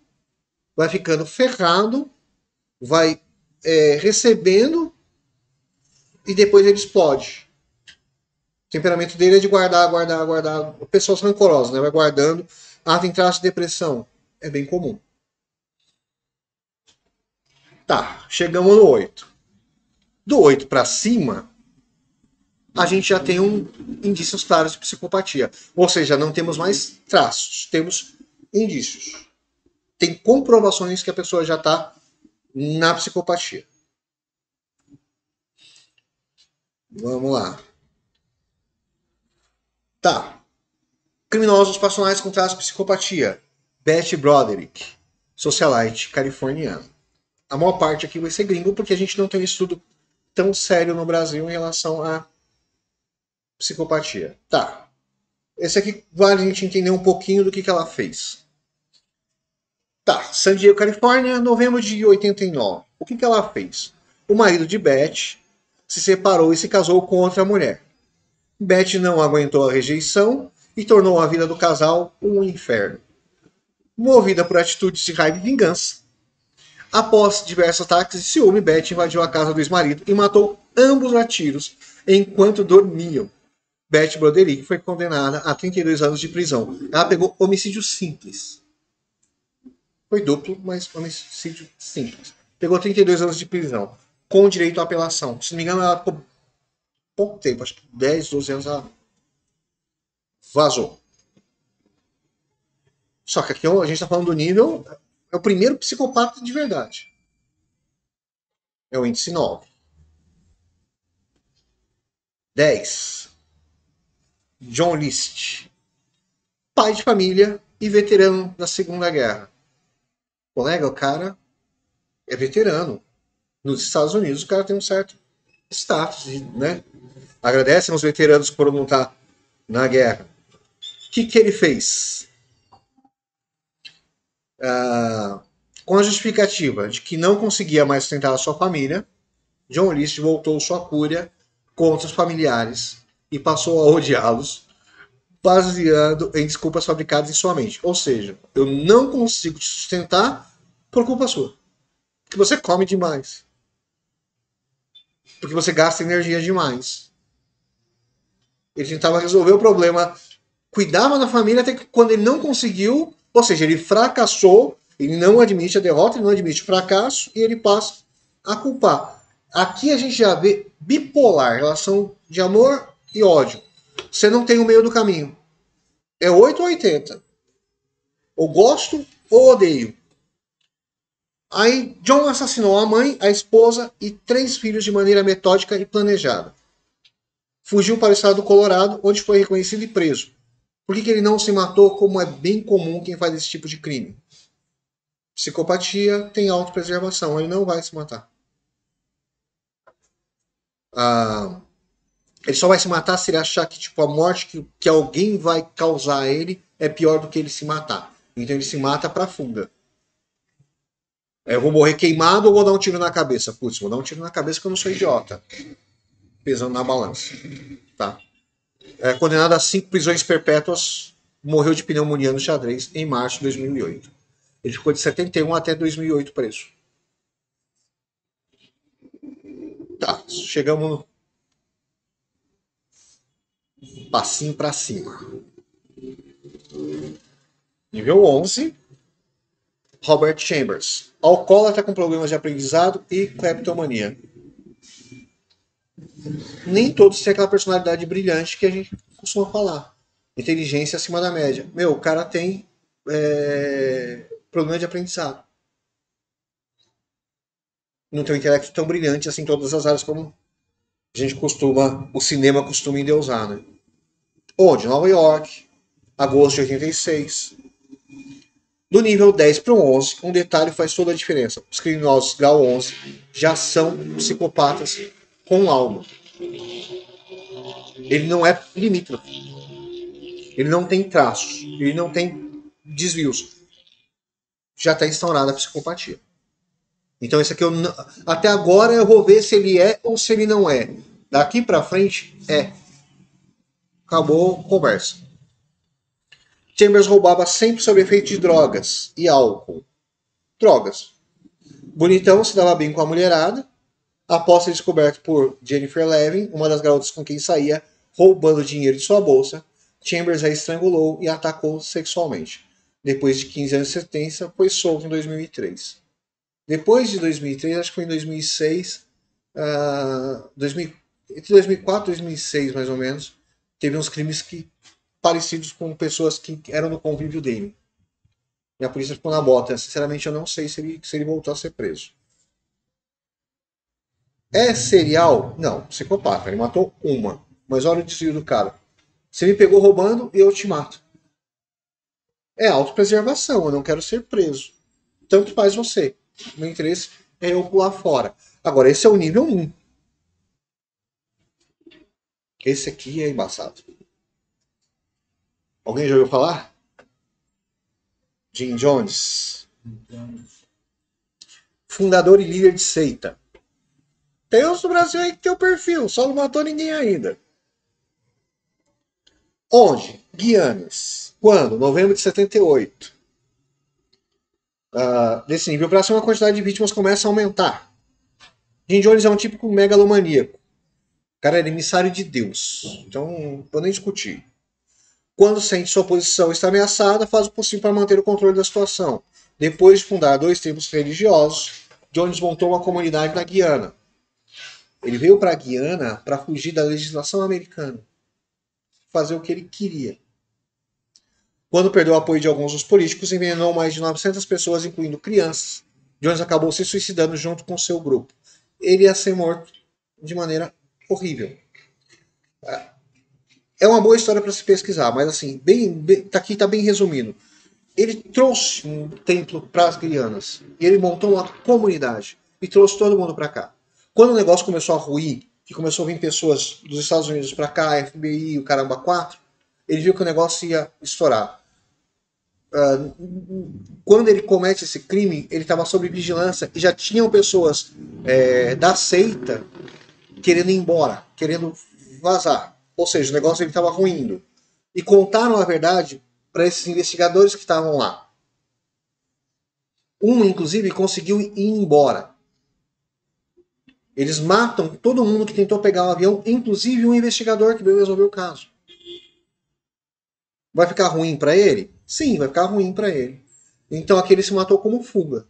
vai ficando ferrado, vai recebendo e depois ele explode. O temperamento dele é de guardar. Pessoas rancorosas, né? Vai guardando. Ah, tem traço de depressão. É bem comum. Tá, chegamos no 8. Do 8 para cima, a gente já tem indícios claros de psicopatia. Ou seja, não temos mais traços, temos indícios. Tem comprovações que a pessoa já está na psicopatia. Vamos lá. Tá. Criminosos passionais com traços de psicopatia. Beth Broderick, socialite californiano. A maior parte aqui vai ser gringo, porque a gente não tem um estudo tão sério no Brasil em relação a psicopatia. Tá. Esse aqui vale a gente entender um pouquinho do que ela fez. Tá. San Diego, Califórnia, novembro de 89. O que ela fez? O marido de Beth se separou e se casou com outra mulher. Beth não aguentou a rejeição e tornou a vida do casal um inferno. Movida por atitudes de raiva e vingança, após diversos ataques de ciúme, Beth invadiu a casa do ex-marido e matou ambos a tiros enquanto dormiam. Beth Broderick foi condenada a 32 anos de prisão. Ela pegou homicídio simples. Foi duplo, mas homicídio simples. Pegou 32 anos de prisão, com direito à apelação. Se não me engano, ela ficou pouco tempo, acho que 10, 12 anos ela vazou. Só que aqui a gente está falando do nível. É o primeiro psicopata de verdade. É o índice 9. 10. John List. Pai de família e veterano da Segunda Guerra. Colega, o cara é veterano. Nos Estados Unidos o cara tem um certo status, né? Agradecem aos veteranos que foram lutar na guerra. O que ele fez? Com a justificativa de que não conseguia mais sustentar a sua família, John List voltou sua fúria contra os familiares e passou a odiá-los, baseando em desculpas fabricadas em sua mente. Ou seja, eu não consigo te sustentar por culpa sua. Porque você come demais. Porque você gasta energia demais. Ele tentava resolver o problema, cuidava da família até que quando ele não conseguiu, ou seja, ele fracassou, ele não admite a derrota, ele não admite o fracasso e ele passa a culpar. Aqui a gente já vê bipolar, relação de amor e ódio. Você não tem o meio do caminho. É 8 ou 80. Ou gosto ou odeio. Aí John assassinou a mãe, a esposa e 3 filhos de maneira metódica e planejada. Fugiu para o estado do Colorado, onde foi reconhecido e preso. Por que ele não se matou, como é bem comum quem faz esse tipo de crime? Psicopatia tem autopreservação, ele não vai se matar. Ele só vai se matar se ele achar que tipo, a morte que alguém vai causar a ele é pior do que ele se matar. Então ele se mata pra fuga. Eu vou morrer queimado ou vou dar um tiro na cabeça? Putz, vou dar um tiro na cabeça que eu não sou idiota. Pesando na balança. Tá? Condenado a 5 prisões perpétuas, morreu de pneumonia no xadrez em março de 2008. Ele ficou de 71 até 2008 preso. Tá, chegamos no passinho pra cima. Nível 11. Robert Chambers. Alcoólatra com problemas de aprendizado e cleptomania. Nem todos têm aquela personalidade brilhante que a gente costuma falar. Inteligência acima da média. Meu, o cara tem problema de aprendizado. Não tem um intelecto tão brilhante assim em todas as áreas como a gente costuma, o cinema costuma endeusar, né? Onde? Nova York, agosto de 86. Do nível 10 para o 11, um detalhe faz toda a diferença. Os criminosos grau 11 já são psicopatas com alma. Ele não é limítrofe. Ele não tem traços. Ele não tem desvios. Já está instaurada a psicopatia. Então esse aqui até agora eu vou ver se ele é ou se ele não é. Daqui para frente é. Acabou a conversa. Chambers roubava sempre sob efeito de drogas e álcool. Drogas. Bonitão, se dava bem com a mulherada. Após ser descoberto por Jennifer Levin, uma das garotas com quem saía, roubando dinheiro de sua bolsa, Chambers a estrangulou e a atacou sexualmente. Depois de 15 anos de sentença, foi solto em 2003. Depois de 2003, acho que foi em 2006, entre 2004 e 2006, mais ou menos, teve uns crimes parecidos com pessoas que eram no convívio dele. E a polícia ficou na bota. Sinceramente, eu não sei se ele voltou a ser preso. É serial? Não, psicopata. Ele matou uma. Mas olha o desvio do cara. Você me pegou roubando e eu te mato. É autopreservação, eu não quero ser preso. Tanto faz você. Meu interesse é eu pular fora. Agora, esse é o nível 1. Esse aqui é embaçado. Alguém já ouviu falar? Jim Jones. Fundador e líder de seita. Tem uns do Brasil aí que tem o perfil, só não matou ninguém ainda. Onde? Guianas. Quando? Novembro de 78. Desse nível para cima, a quantidade de vítimas começa a aumentar. Jim Jones é um típico megalomaníaco. O cara era emissário de Deus. Então, não vou nem discutir. Quando sente sua posição está ameaçada, faz o possível para manter o controle da situação. Depois de fundar 2 templos religiosos, Jones montou uma comunidade na Guiana. Ele veio para a Guiana para fugir da legislação americana. Fazer o que ele queria. Quando perdeu o apoio de alguns dos políticos, envenenou mais de 900 pessoas, incluindo crianças. Jones acabou se suicidando junto com seu grupo. Ele ia ser morto de maneira horrível. É uma boa história para se pesquisar, mas assim, aqui está bem resumindo. Ele trouxe um templo para as Guianas e ele montou uma comunidade e trouxe todo mundo para cá. Quando o negócio começou a ruir, que começou a vir pessoas dos Estados Unidos para cá, FBI, o caramba 4, ele viu que o negócio ia estourar. Quando ele comete esse crime, ele estava sob vigilância e já tinham pessoas da seita querendo ir embora, querendo vazar. Ou seja, o negócio ele estava ruindo. E contaram a verdade para esses investigadores que estavam lá. Um, inclusive, conseguiu ir embora. Eles matam todo mundo que tentou pegar o avião, inclusive um investigador que veio resolver o caso. Vai ficar ruim para ele? Sim, vai ficar ruim para ele. Então aquele se matou como fuga.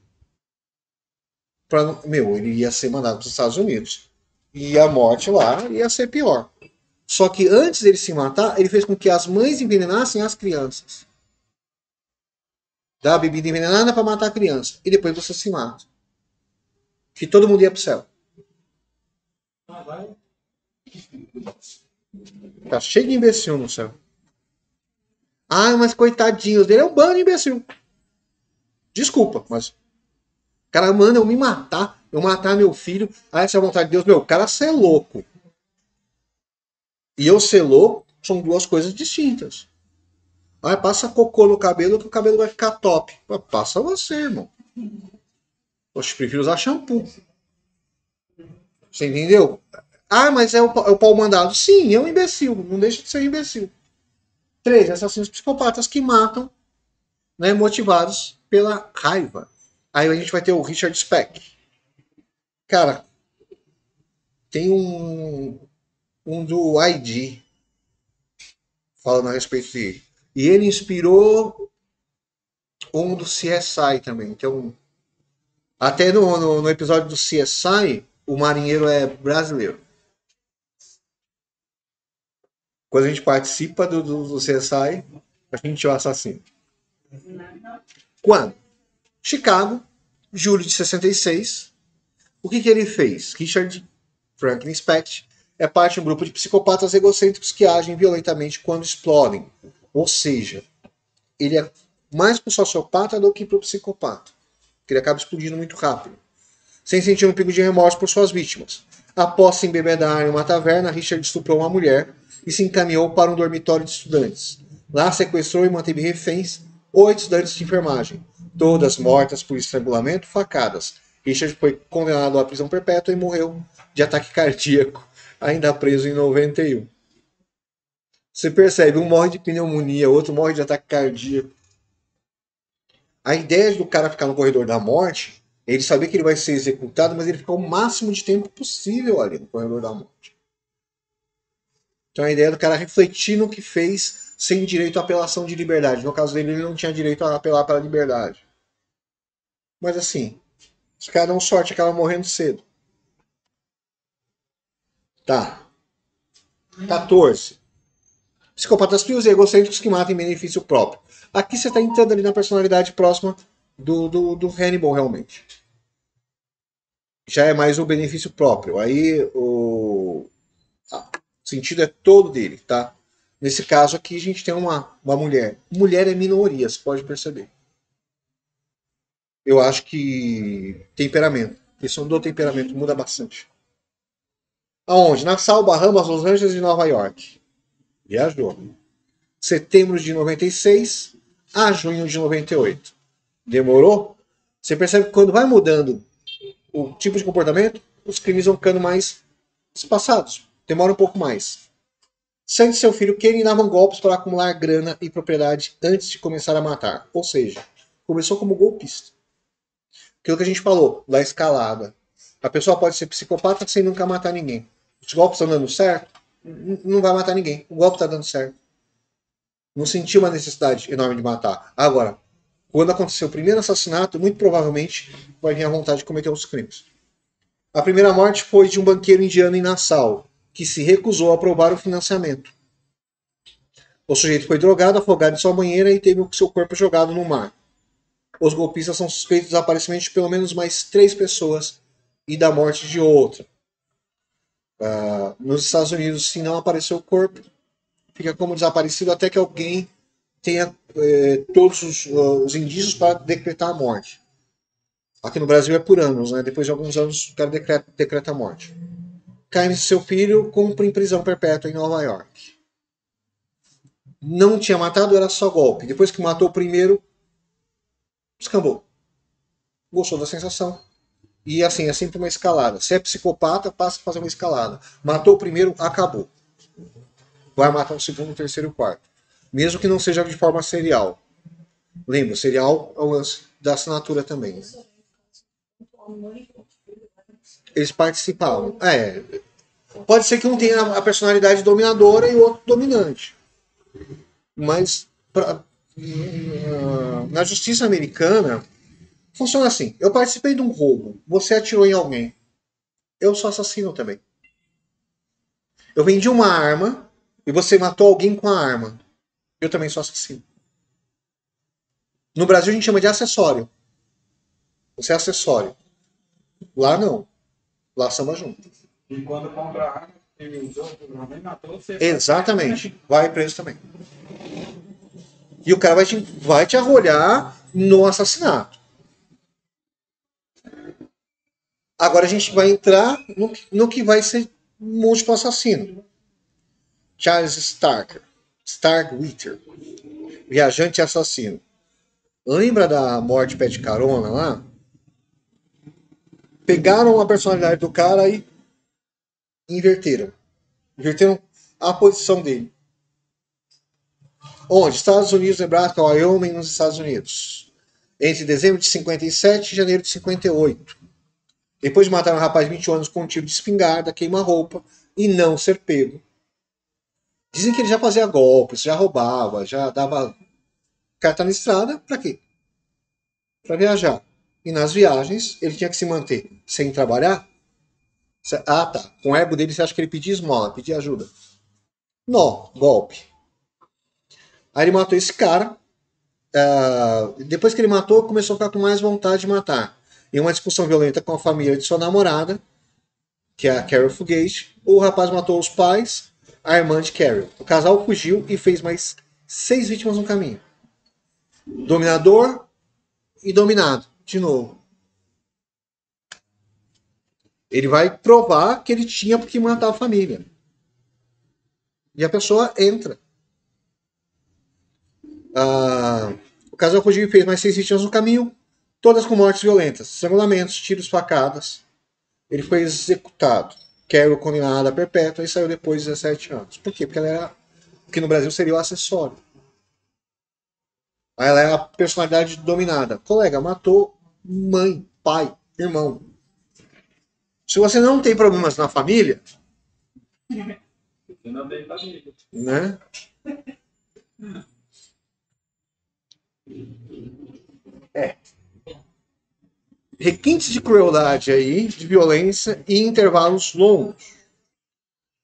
Ele ia ser mandado para os Estados Unidos. E a morte lá ia ser pior. Só que antes dele se matar, ele fez com que as mães envenenassem as crianças. Dá a bebida envenenada para matar a criança. E depois você se mata. Que todo mundo ia pro céu. Tá cheio de imbecil no céu. Ah, mas coitadinhos dele é um bando de imbecil. Desculpa, mas o cara manda eu me matar, eu matar meu filho. Ah, essa é a vontade de Deus. Meu, o cara ser louco. E eu ser louco são duas coisas distintas. Ah, passa cocô no cabelo que o cabelo vai ficar top. Passa você, irmão. Poxa, prefiro usar shampoo. Você entendeu? Ah, mas é o pau mandado. Sim, é um imbecil. Não deixa de ser um imbecil. 3. Assassinos psicopatas que matam, né, motivados pela raiva. Aí a gente vai ter o Richard Speck. Cara, tem um do ID falando a respeito dele. E ele inspirou um do CSI também. Então, até no episódio do CSI, o marinheiro é brasileiro. Quando a gente participa do CSI, a gente é o assassino. Quando? Chicago, julho de 66. O que ele fez? Richard Franklin Specht é parte de um grupo de psicopatas egocêntricos que agem violentamente quando explodem. Ou seja, ele é mais pro sociopata do que pro psicopata. Porque ele acaba explodindo muito rápido. Sem sentir um pico de remorso por suas vítimas. Após se embebedar em uma taverna, Richard estuprou uma mulher e se encaminhou para um dormitório de estudantes. Lá sequestrou e manteve reféns 8 estudantes de enfermagem, todas mortas por estrangulamento, facadas. Richard foi condenado à prisão perpétua e morreu de ataque cardíaco, ainda preso em 91. Você percebe, um morre de pneumonia, outro morre de ataque cardíaco. A ideia do cara ficar no corredor da morte, ele saber que ele vai ser executado, mas ele ficar o máximo de tempo possível ali no corredor da morte. Então a ideia do cara refletir no que fez sem direito à apelação de liberdade. No caso dele, ele não tinha direito a apelar para a liberdade. Mas assim, os caras dão sorte, acabam morrendo cedo. Tá. 14. Psicopatas frios e egocêntricos que matam em benefício próprio. Aqui você está entrando ali na personalidade próxima do Hannibal, realmente. Já é mais o benefício próprio. Aí o sentido é todo dele, tá? Nesse caso aqui a gente tem uma mulher. Mulher é minoria, você pode perceber. Eu acho que temperamento. A questão do temperamento muda bastante. Aonde? Nassau, Bahamas, Los Angeles e Nova York. Viajou. Setembro de 96 a junho de 98. Demorou? Você percebe que quando vai mudando o tipo de comportamento, os crimes vão ficando mais espaçados. Demora um pouco mais. Sandy e seu filho Kenny davam golpes para acumular grana e propriedade antes de começar a matar. Ou seja, começou como golpista. Aquilo que a gente falou, da escalada. A pessoa pode ser psicopata sem nunca matar ninguém. Os golpes estão dando certo, não vai matar ninguém. O golpe está dando certo. Não sentiu uma necessidade enorme de matar. Agora, quando acontecer o primeiro assassinato, muito provavelmente vai vir a vontade de cometer os crimes. A primeira morte foi de um banqueiro indiano em Nassau, que se recusou a aprovar o financiamento. O sujeito foi drogado, afogado em sua banheira e teve o seu corpo jogado no mar. Os golpistas são suspeitos do desaparecimento de pelo menos mais 3 pessoas e da morte de outra. Nos Estados Unidos, se não apareceu o corpo, fica como desaparecido até que alguém tenha todos os indícios para decretar a morte. Aqui no Brasil é por anos, né? Depois de alguns anos o cara decreta a morte. Caine e seu filho cumprem prisão perpétua em Nova York. Não tinha matado, era só golpe. Depois que matou o primeiro, descambou. Gostou da sensação. E assim, é sempre uma escalada. Se é psicopata, passa a fazer uma escalada. Matou o primeiro, acabou. Vai matar o segundo, o terceiro e o quarto. Mesmo que não seja de forma serial. Lembra, serial é o lance da assinatura também. Né? Eles participavam. Pode ser que um tenha a personalidade dominadora e o outro dominante. Mas na justiça americana funciona assim. Eu participei de um roubo. Você atirou em alguém. Eu sou assassino também. Eu vendi uma arma e você matou alguém com a arma. Eu também sou assassino. No Brasil a gente chama de acessório. Você é acessório. Lá não. Lá samba junto. E quando compra a arma, ele usou, nem matou, você. Exatamente. Vai preso também. E o cara vai te arrolhar no assassinato. Agora a gente vai entrar no que vai ser múltiplo assassino. Charles Starkweather. Viajante assassino. Lembra da morte pé de carona lá? Pegaram a personalidade do cara e inverteram. Inverteram a posição dele. Onde? Estados Unidos, Nebraska, Wyoming, nos Estados Unidos. Entre dezembro de 57 e janeiro de 58. Depois de matar um rapaz de 21 anos com um tiro de espingarda, queima-roupa e não ser pego. Dizem que ele já fazia golpes, já roubava, já dava carta na estrada. Pra quê? Pra viajar. E nas viagens, ele tinha que se manter sem trabalhar. Ah, tá. Com o ego dele, você acha que ele pedia esmola, pedia ajuda. Nó, golpe. Aí ele matou esse cara. Depois que ele matou, começou a ficar com mais vontade de matar. Em uma discussão violenta com a família de sua namorada, que é a Carol Fugate, o rapaz matou os pais, a irmã de Carol. O casal fugiu e fez mais 6 vítimas no caminho. Dominador e dominado, de novo. Ele vai provar que ele tinha que matar a família. E a pessoa entra. O casal fugiu e fez mais 6 vítimas no caminho, todas com mortes violentas, estrangulamentos, tiros, facadas. Ele foi executado. Carol condenada a perpétua e saiu depois de 17 anos. Por quê? Porque ela era o que no Brasil seria o acessório. Ela é a personalidade dominada. Colega, matou mãe, pai, irmão. Se você não tem problemas na família, Você não tem família. né? Requintes de crueldade aí, de violência e intervalos longos.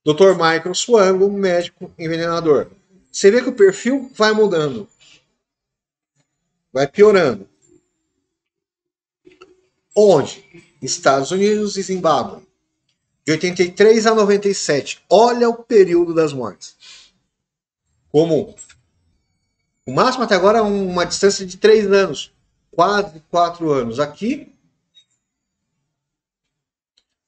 Dr. Michael Swango, médico envenenador. Você vê que o perfil vai mudando. Vai piorando. Onde? Estados Unidos e Zimbábue. De 83 a 97. Olha o período das mortes. Comum. O máximo até agora é uma distância de 3 anos. Quase 4 anos. Aqui,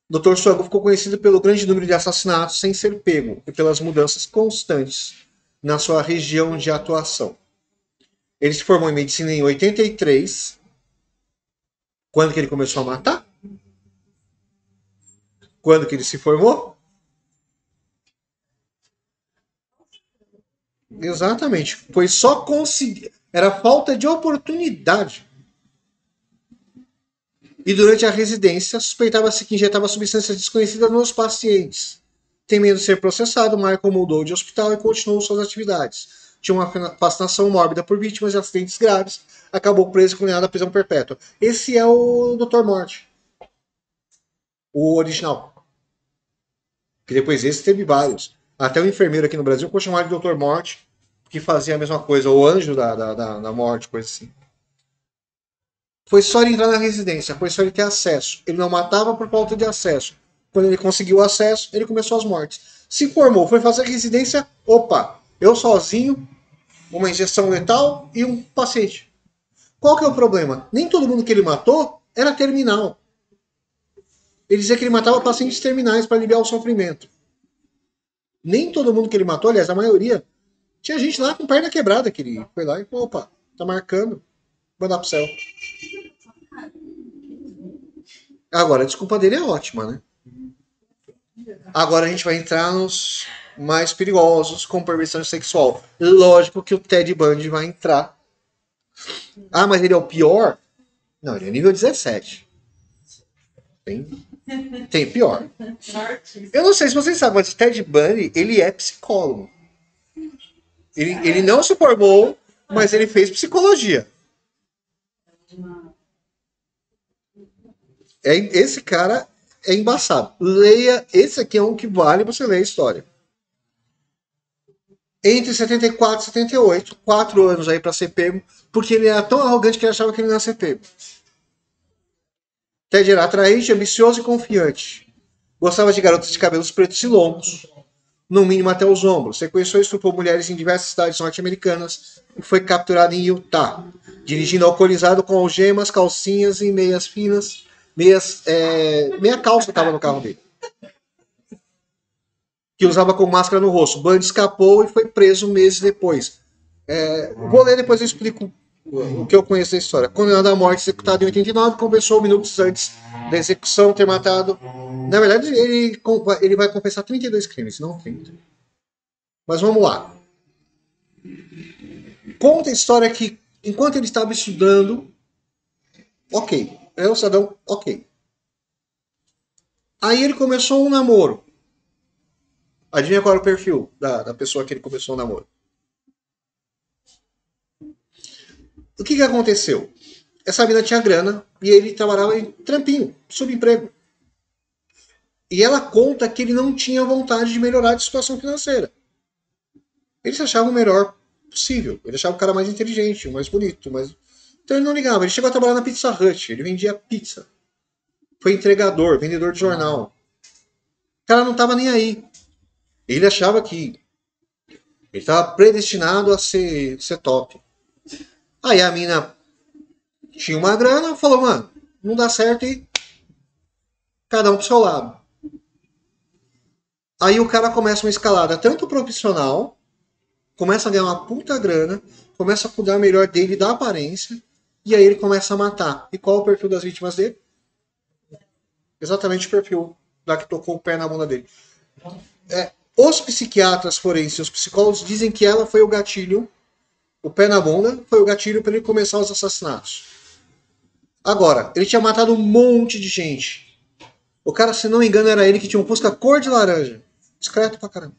Dr. Swango ficou conhecido pelo grande número de assassinatos sem ser pego e pelas mudanças constantes na sua região de atuação. Ele se formou em medicina em 83. Quando que ele começou a matar? Quando que ele se formou? Exatamente. Foi só conseguir. Era falta de oportunidade. E durante a residência, suspeitava-se que injetava substâncias desconhecidas nos pacientes. Temendo ser processado, Michael mudou de hospital e continuou suas atividades. Tinha uma fascinação mórbida por vítimas de acidentes graves. Acabou preso e condenado à prisão perpétua. Esse é o Dr. Morte. O original. Que depois esse teve vários. Até o enfermeiro aqui no Brasil ficou chamado de Dr. Morte, que fazia a mesma coisa. O anjo da morte, coisa assim. Foi só ele entrar na residência, foi só ele ter acesso. Ele não matava por falta de acesso. Quando ele conseguiu acesso, ele começou as mortes. Se formou, foi fazer residência, opa, eu sozinho, uma injeção letal e um paciente. Qual que é o problema? Nem todo mundo que ele matou era terminal. Ele dizia que ele matava pacientes terminais para aliviar o sofrimento. Nem todo mundo que ele matou, aliás, a maioria, tinha gente lá com perna quebrada que ele foi lá e falou, opa, tá marcando, vou dar pro céu. Agora, a desculpa dele é ótima, né? Agora a gente vai entrar nos mais perigosos com perversão sexual. Lógico que o Ted Bundy vai entrar. Ah, mas ele é o pior? Não, ele é nível 17. Tem pior. Eu não sei se vocês sabem, mas o Ted Bundy, ele é psicólogo. Ele não se formou, mas ele fez psicologia. Esse cara é embaçado. Leia, esse aqui é um que vale você ler a história. Entre 74 e 78, 4 anos aí pra ser pego, porque ele era tão arrogante que ele achava que ele não ia ser pego. Ted era atraente, ambicioso e confiante. Gostava de garotas de cabelos pretos e longos, no mínimo até os ombros. Sequestrou e estuprou mulheres em diversas cidades norte-americanas e foi capturado em Utah, dirigindo alcoolizado com algemas, calcinhas e meias finas. Meia calça estava no carro dele. Que usava com máscara no rosto. Bundy escapou e foi preso meses depois. Vou ler, depois eu explico o que eu conheço da história. Condenado à morte, executado em 89, confessou minutos antes da execução ter matado. Na verdade, ele vai confessar 32 crimes, não 30. Mas vamos lá. Conta a história que, enquanto ele estava estudando, ok. Era um cidadão, ok. Aí ele começou um namoro. Adivinha qual era o perfil da pessoa que ele começou o namoro? O que aconteceu? Essa mina tinha grana e ele trabalhava em trampinho, subemprego. E ela conta que ele não tinha vontade de melhorar a situação financeira. Ele se achava o melhor possível. Ele achava o cara mais inteligente, o mais bonito. Então ele não ligava. Ele chegou a trabalhar na Pizza Hut. Ele vendia pizza. Foi entregador, vendedor de jornal. O cara não estava nem aí. Ele achava que ele estava predestinado a ser top. Aí a mina tinha uma grana, falou, mano, não dá certo e cada um pro seu lado. Aí o cara começa uma escalada tanto profissional, começa a ganhar uma puta grana, começa a cuidar melhor dele da aparência, e aí ele começa a matar. E qual é o perfil das vítimas dele? Exatamente o perfil da que tocou o pé na bunda dele. Os psiquiatras forenses, os psicólogos dizem que ela foi o gatilho, o pé na bunda foi o gatilho para ele começar os assassinatos. Agora, ele tinha matado um monte de gente. O cara, se não me engano, era ele que tinha um Fusca cor de laranja. Discreto pra caramba.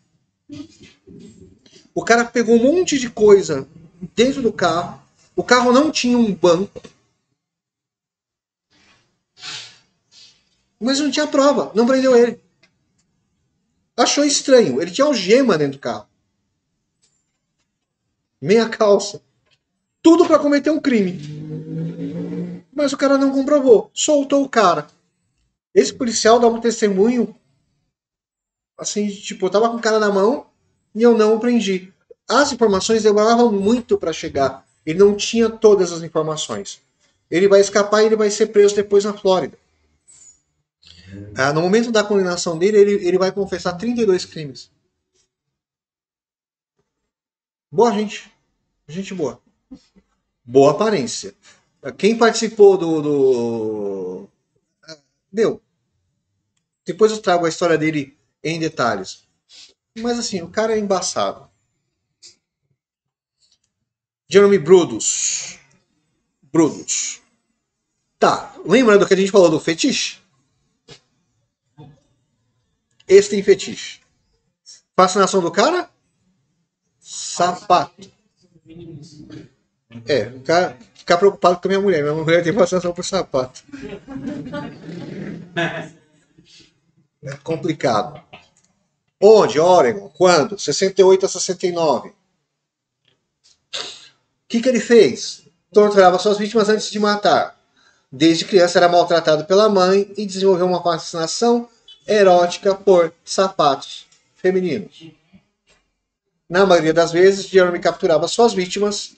O cara pegou um monte de coisa dentro do carro. O carro não tinha um banco. Mas não tinha prova. Não prendeu ele. Achou estranho. Ele tinha algema dentro do carro. Meia calça. Tudo para cometer um crime. Mas o cara não comprovou. Soltou o cara. Esse policial dá um testemunho. Assim, tipo, eu tava com o cara na mão e eu não o prendi. As informações demoravam muito para chegar. Ele não tinha todas as informações. Ele vai escapar e ele vai ser preso depois na Flórida. No momento da condenação dele, ele vai confessar 32 crimes. Boa gente. Gente boa. Boa aparência. Quem participou do. Meu, depois eu trago a história dele em detalhes. Mas assim, o cara é embaçado. Jeremy Brudos. Brudos. Tá, lembra do que a gente falou do fetiche? Esse tem fetiche. Fascinação do cara? Sapato. O cara ficar preocupado com a minha mulher. Minha mulher tem fascinação por sapato. É complicado. Onde? Oregon. Quando? 68 a 69. O que ele fez? Torturava suas vítimas antes de matar. Desde criança era maltratado pela mãe e desenvolveu uma fascinação erótica por sapatos femininos. Na maioria das vezes, Jeremy capturava suas vítimas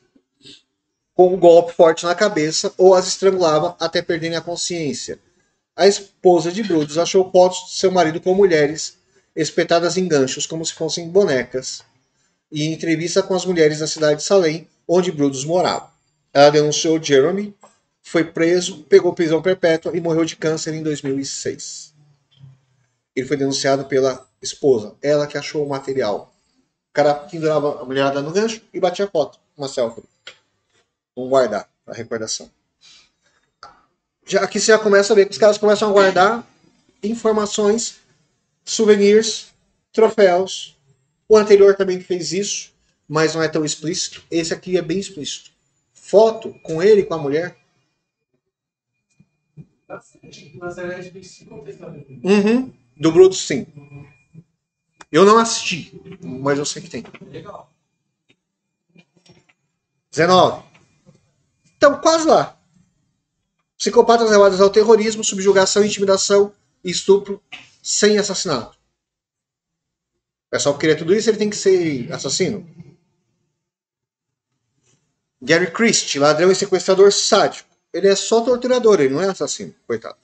com um golpe forte na cabeça ou as estrangulava até perderem a consciência. A esposa de Brudos achou fotos de seu marido com mulheres espetadas em ganchos como se fossem bonecas e em entrevista com as mulheres da cidade de Salem, onde Brudos morava. Ela denunciou Jeremy, foi preso, pegou prisão perpétua e morreu de câncer em 2006. Ele foi denunciado pela esposa, ela que achou o material. O cara pendurava a mulherada no gancho e batia foto, uma selfie. Vamos guardar a recordação. Aqui você já começa a ver que os caras começam a guardar informações, souvenirs, troféus. O anterior também fez isso, mas não é tão explícito. Esse aqui é bem explícito. Foto com ele e com a mulher. Uhum. Do Brutus, sim. Eu não assisti, mas eu sei que tem. Legal. 19. Então, quase lá. Psicopatas levados ao terrorismo, subjugação, intimidação e estupro sem assassinato. O pessoal que queria tudo isso, ele tem que ser assassino. Gary Christie, ladrão e sequestrador sádico. Ele é só torturador, ele não é assassino. Coitado.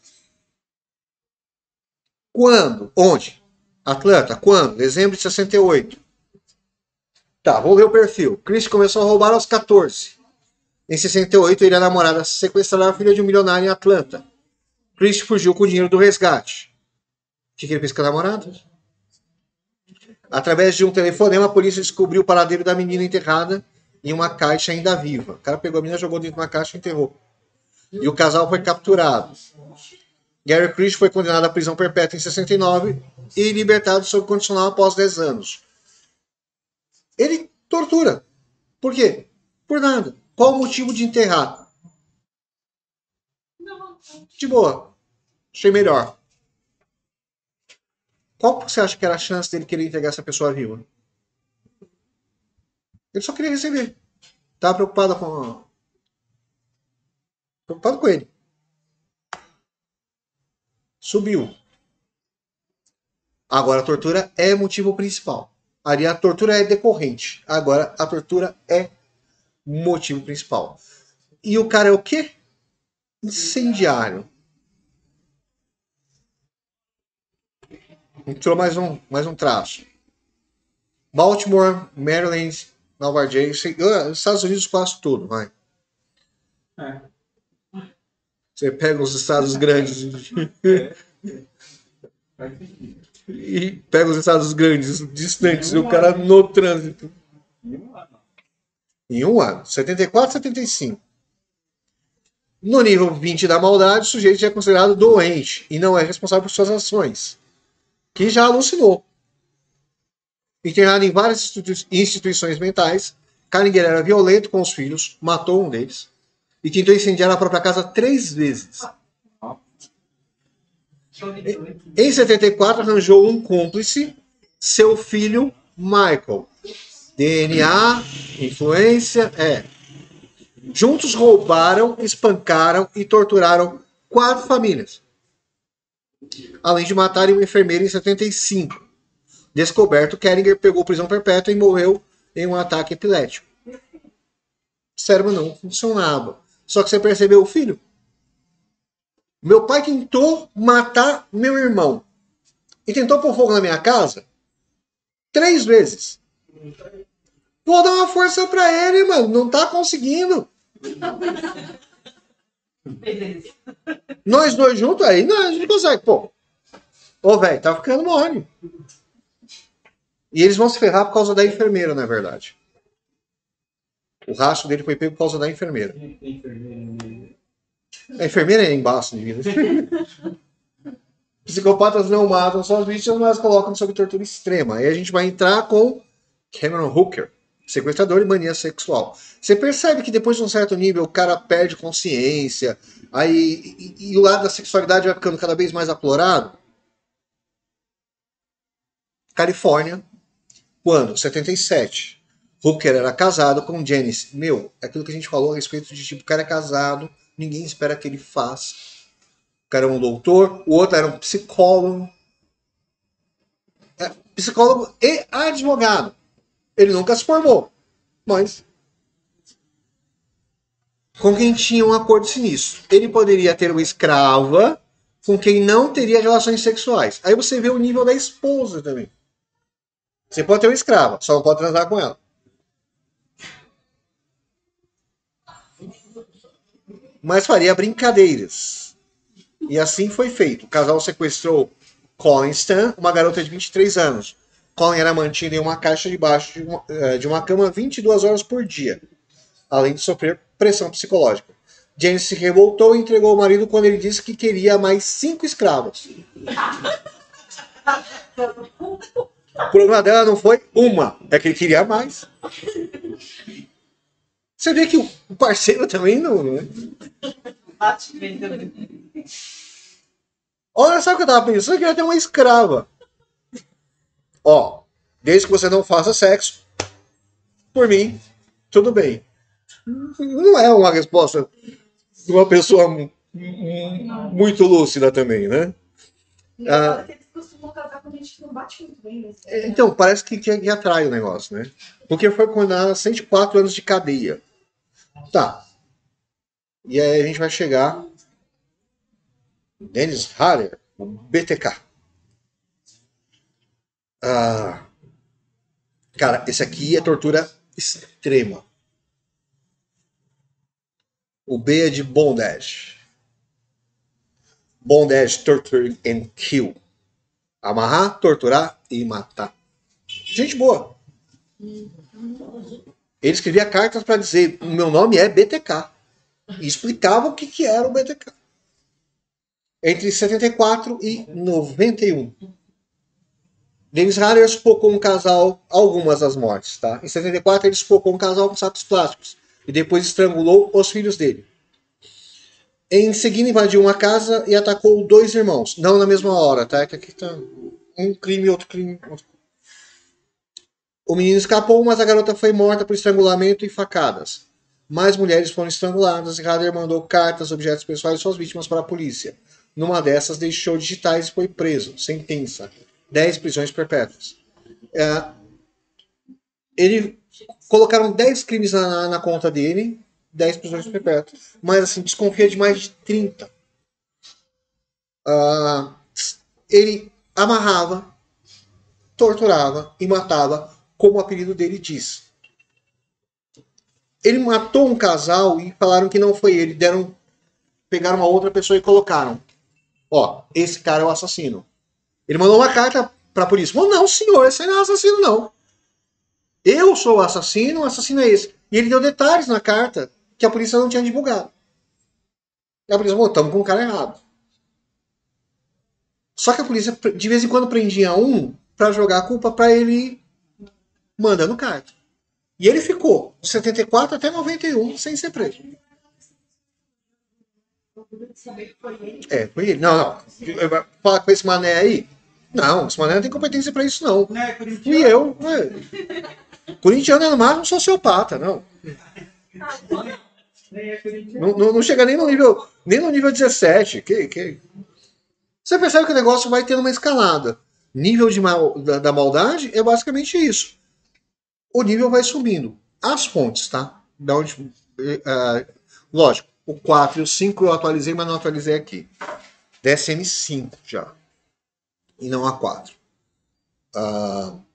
Quando? Onde? Atlanta. Quando? Dezembro de 68. Tá, vamos ver o perfil. Christie começou a roubar aos 14. Em 68, ele e a namorada sequestraram a filha de um milionário em Atlanta. Christie fugiu com o dinheiro do resgate. O que ele fez com a namorada? Através de um telefonema, a polícia descobriu o paradeiro da menina enterrada em uma caixa ainda viva. O cara pegou a menina, jogou dentro de uma caixa e enterrou. E o casal foi capturado. Gary Christie foi condenado à prisão perpétua em 69 e libertado sob condicional após 10 anos. Ele tortura. Por quê? Por nada. Qual o motivo de enterrar? De boa. Achei melhor. Qual você acha que era a chance dele querer entregar essa pessoa viva? Ele só queria receber. Tava preocupado com ele. Subiu. Agora a tortura é motivo principal. Ali a tortura é decorrente. Agora a tortura é motivo principal. E o cara é o quê? Incendiário. Entrou mais um traço. Baltimore, Maryland, Nova Jersey, Estados Unidos quase tudo, vai. É. Você pega os estados grandes e pega os estados grandes, distantes, e o cara no trânsito. Em um ano. 74, 75. No nível 20 da maldade, o sujeito é considerado doente e não é responsável por suas ações. Que já alucinou. Internado em várias instituições mentais, Carnegie era violento com os filhos, matou um deles e tentou incendiar a própria casa 3 vezes. Em 74, arranjou um cúmplice, seu filho Michael. DNA, influência, Juntos roubaram, espancaram e torturaram 4 famílias. Além de matarem uma enfermeira em 75. Descoberto, Keringer pegou prisão perpétua e morreu em um ataque epilético. O cérebro não funcionava. Só que você percebeu o filho? Meu pai tentou matar meu irmão. E tentou pôr fogo na minha casa 3 vezes. Vou dar uma força pra ele, mano. Não tá conseguindo. Nós dois juntos aí, não, a gente consegue, pô. Ô, velho, tá ficando mole. E eles vão se ferrar por causa da enfermeira, na verdade. O rastro dele foi pego por causa da enfermeira. A enfermeira é embaixo de vida. Psicopatas não matam suas vítimas, mas colocam sob tortura extrema. Aí a gente vai entrar com Cameron Hooker, sequestrador e mania sexual. Você percebe que depois de um certo nível o cara perde consciência, aí e o lado da sexualidade vai ficando cada vez mais aflorado? Califórnia, quando? 77. Hooker era casado com Janice. Meu, aquilo que a gente falou a respeito de tipo, o cara é casado, ninguém espera que ele faça. O cara era um doutor, o outro era um psicólogo. Psicólogo e advogado. Ele nunca se formou, mas com quem tinha um acordo sinistro. Ele poderia ter uma escrava com quem não teria relações sexuais. Aí você vê o nível da esposa também. Você pode ter uma escrava, só não pode transar com ela. Mas faria brincadeiras. E assim foi feito. O casal sequestrou Colin Stan, uma garota de 23 anos. Colin era mantido em uma caixa debaixo de uma cama 22 horas por dia, além de sofrer pressão psicológica. James se revoltou e entregou o marido quando ele disse que queria mais 5 escravos. O problema dela não foi uma, é que ele queria mais. Você vê que o parceiro também não, né? Olha só o que eu tava pensando, eu queria ter uma escrava. Ó, desde que você não faça sexo, por mim, tudo bem. Não é uma resposta de uma pessoa muito lúcida também, né? E agora que eles costumam casar com gente que não bate muito bem. Né? Então, parece que atrai o negócio, né? Porque foi condenado a 104 anos de cadeia. Tá. E aí a gente vai chegar. Dennis Haller, o BTK. Cara, esse aqui é tortura extrema. O B é de bondage. Bondage, torture and kill. Amarrar, torturar e matar. Gente boa. Ele escrevia cartas para dizer: o meu nome é BTK. E explicava o que era o BTK. Entre 74 e 91. Dennis Haller sufocou um casal, algumas das mortes, tá? Em 74 ele sufocou um casal com sacos plásticos e depois estrangulou os filhos dele. Em seguida invadiu uma casa e atacou 2 irmãos, não na mesma hora, tá? Aqui tá um crime, outro crime. O menino escapou, mas a garota foi morta por estrangulamento e facadas. Mais mulheres foram estranguladas e Hader mandou cartas, objetos pessoais de suas vítimas para a polícia. Numa dessas, deixou digitais e foi preso. Sentença: 10 prisões perpétuas. Ele colocaram 10 crimes na conta dele, 10 prisões perpétuas. Mas assim, desconfia de mais de 30. Ele amarrava, torturava e matava, como o apelido dele diz. Ele matou um casal e falaram que não foi ele. Pegaram uma outra pessoa e colocaram: ó, esse cara é o assassino. Ele mandou uma carta para a polícia. Oh, não, senhor, esse não é o assassino, não. Eu sou o assassino é esse. E ele deu detalhes na carta que a polícia não tinha divulgado. E a polícia falou: estamos com o cara errado. Só que a polícia, de vez em quando, prendia um para jogar a culpa para ele mandando carta. E ele ficou de 74 até 91 sem ser preso. Foi ele. Não. Falar com esse mané aí? Não, esse mané não tem competência para isso, não. Não é Fui eu. Corintiano é no máximo um sociopata, não. Não chega nem no nível 17. Você percebe que o negócio vai tendo uma escalada. Nível da maldade é basicamente isso. O nível vai subindo. As fontes, tá? Da onde, lógico, o 4 e o 5 eu atualizei, mas não atualizei aqui. DSM-5 já. E não a 4.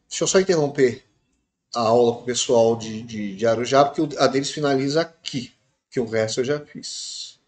Deixa eu só interromper a aula com o pessoal de Arujá, porque a deles finaliza aqui. Que o resto eu já fiz.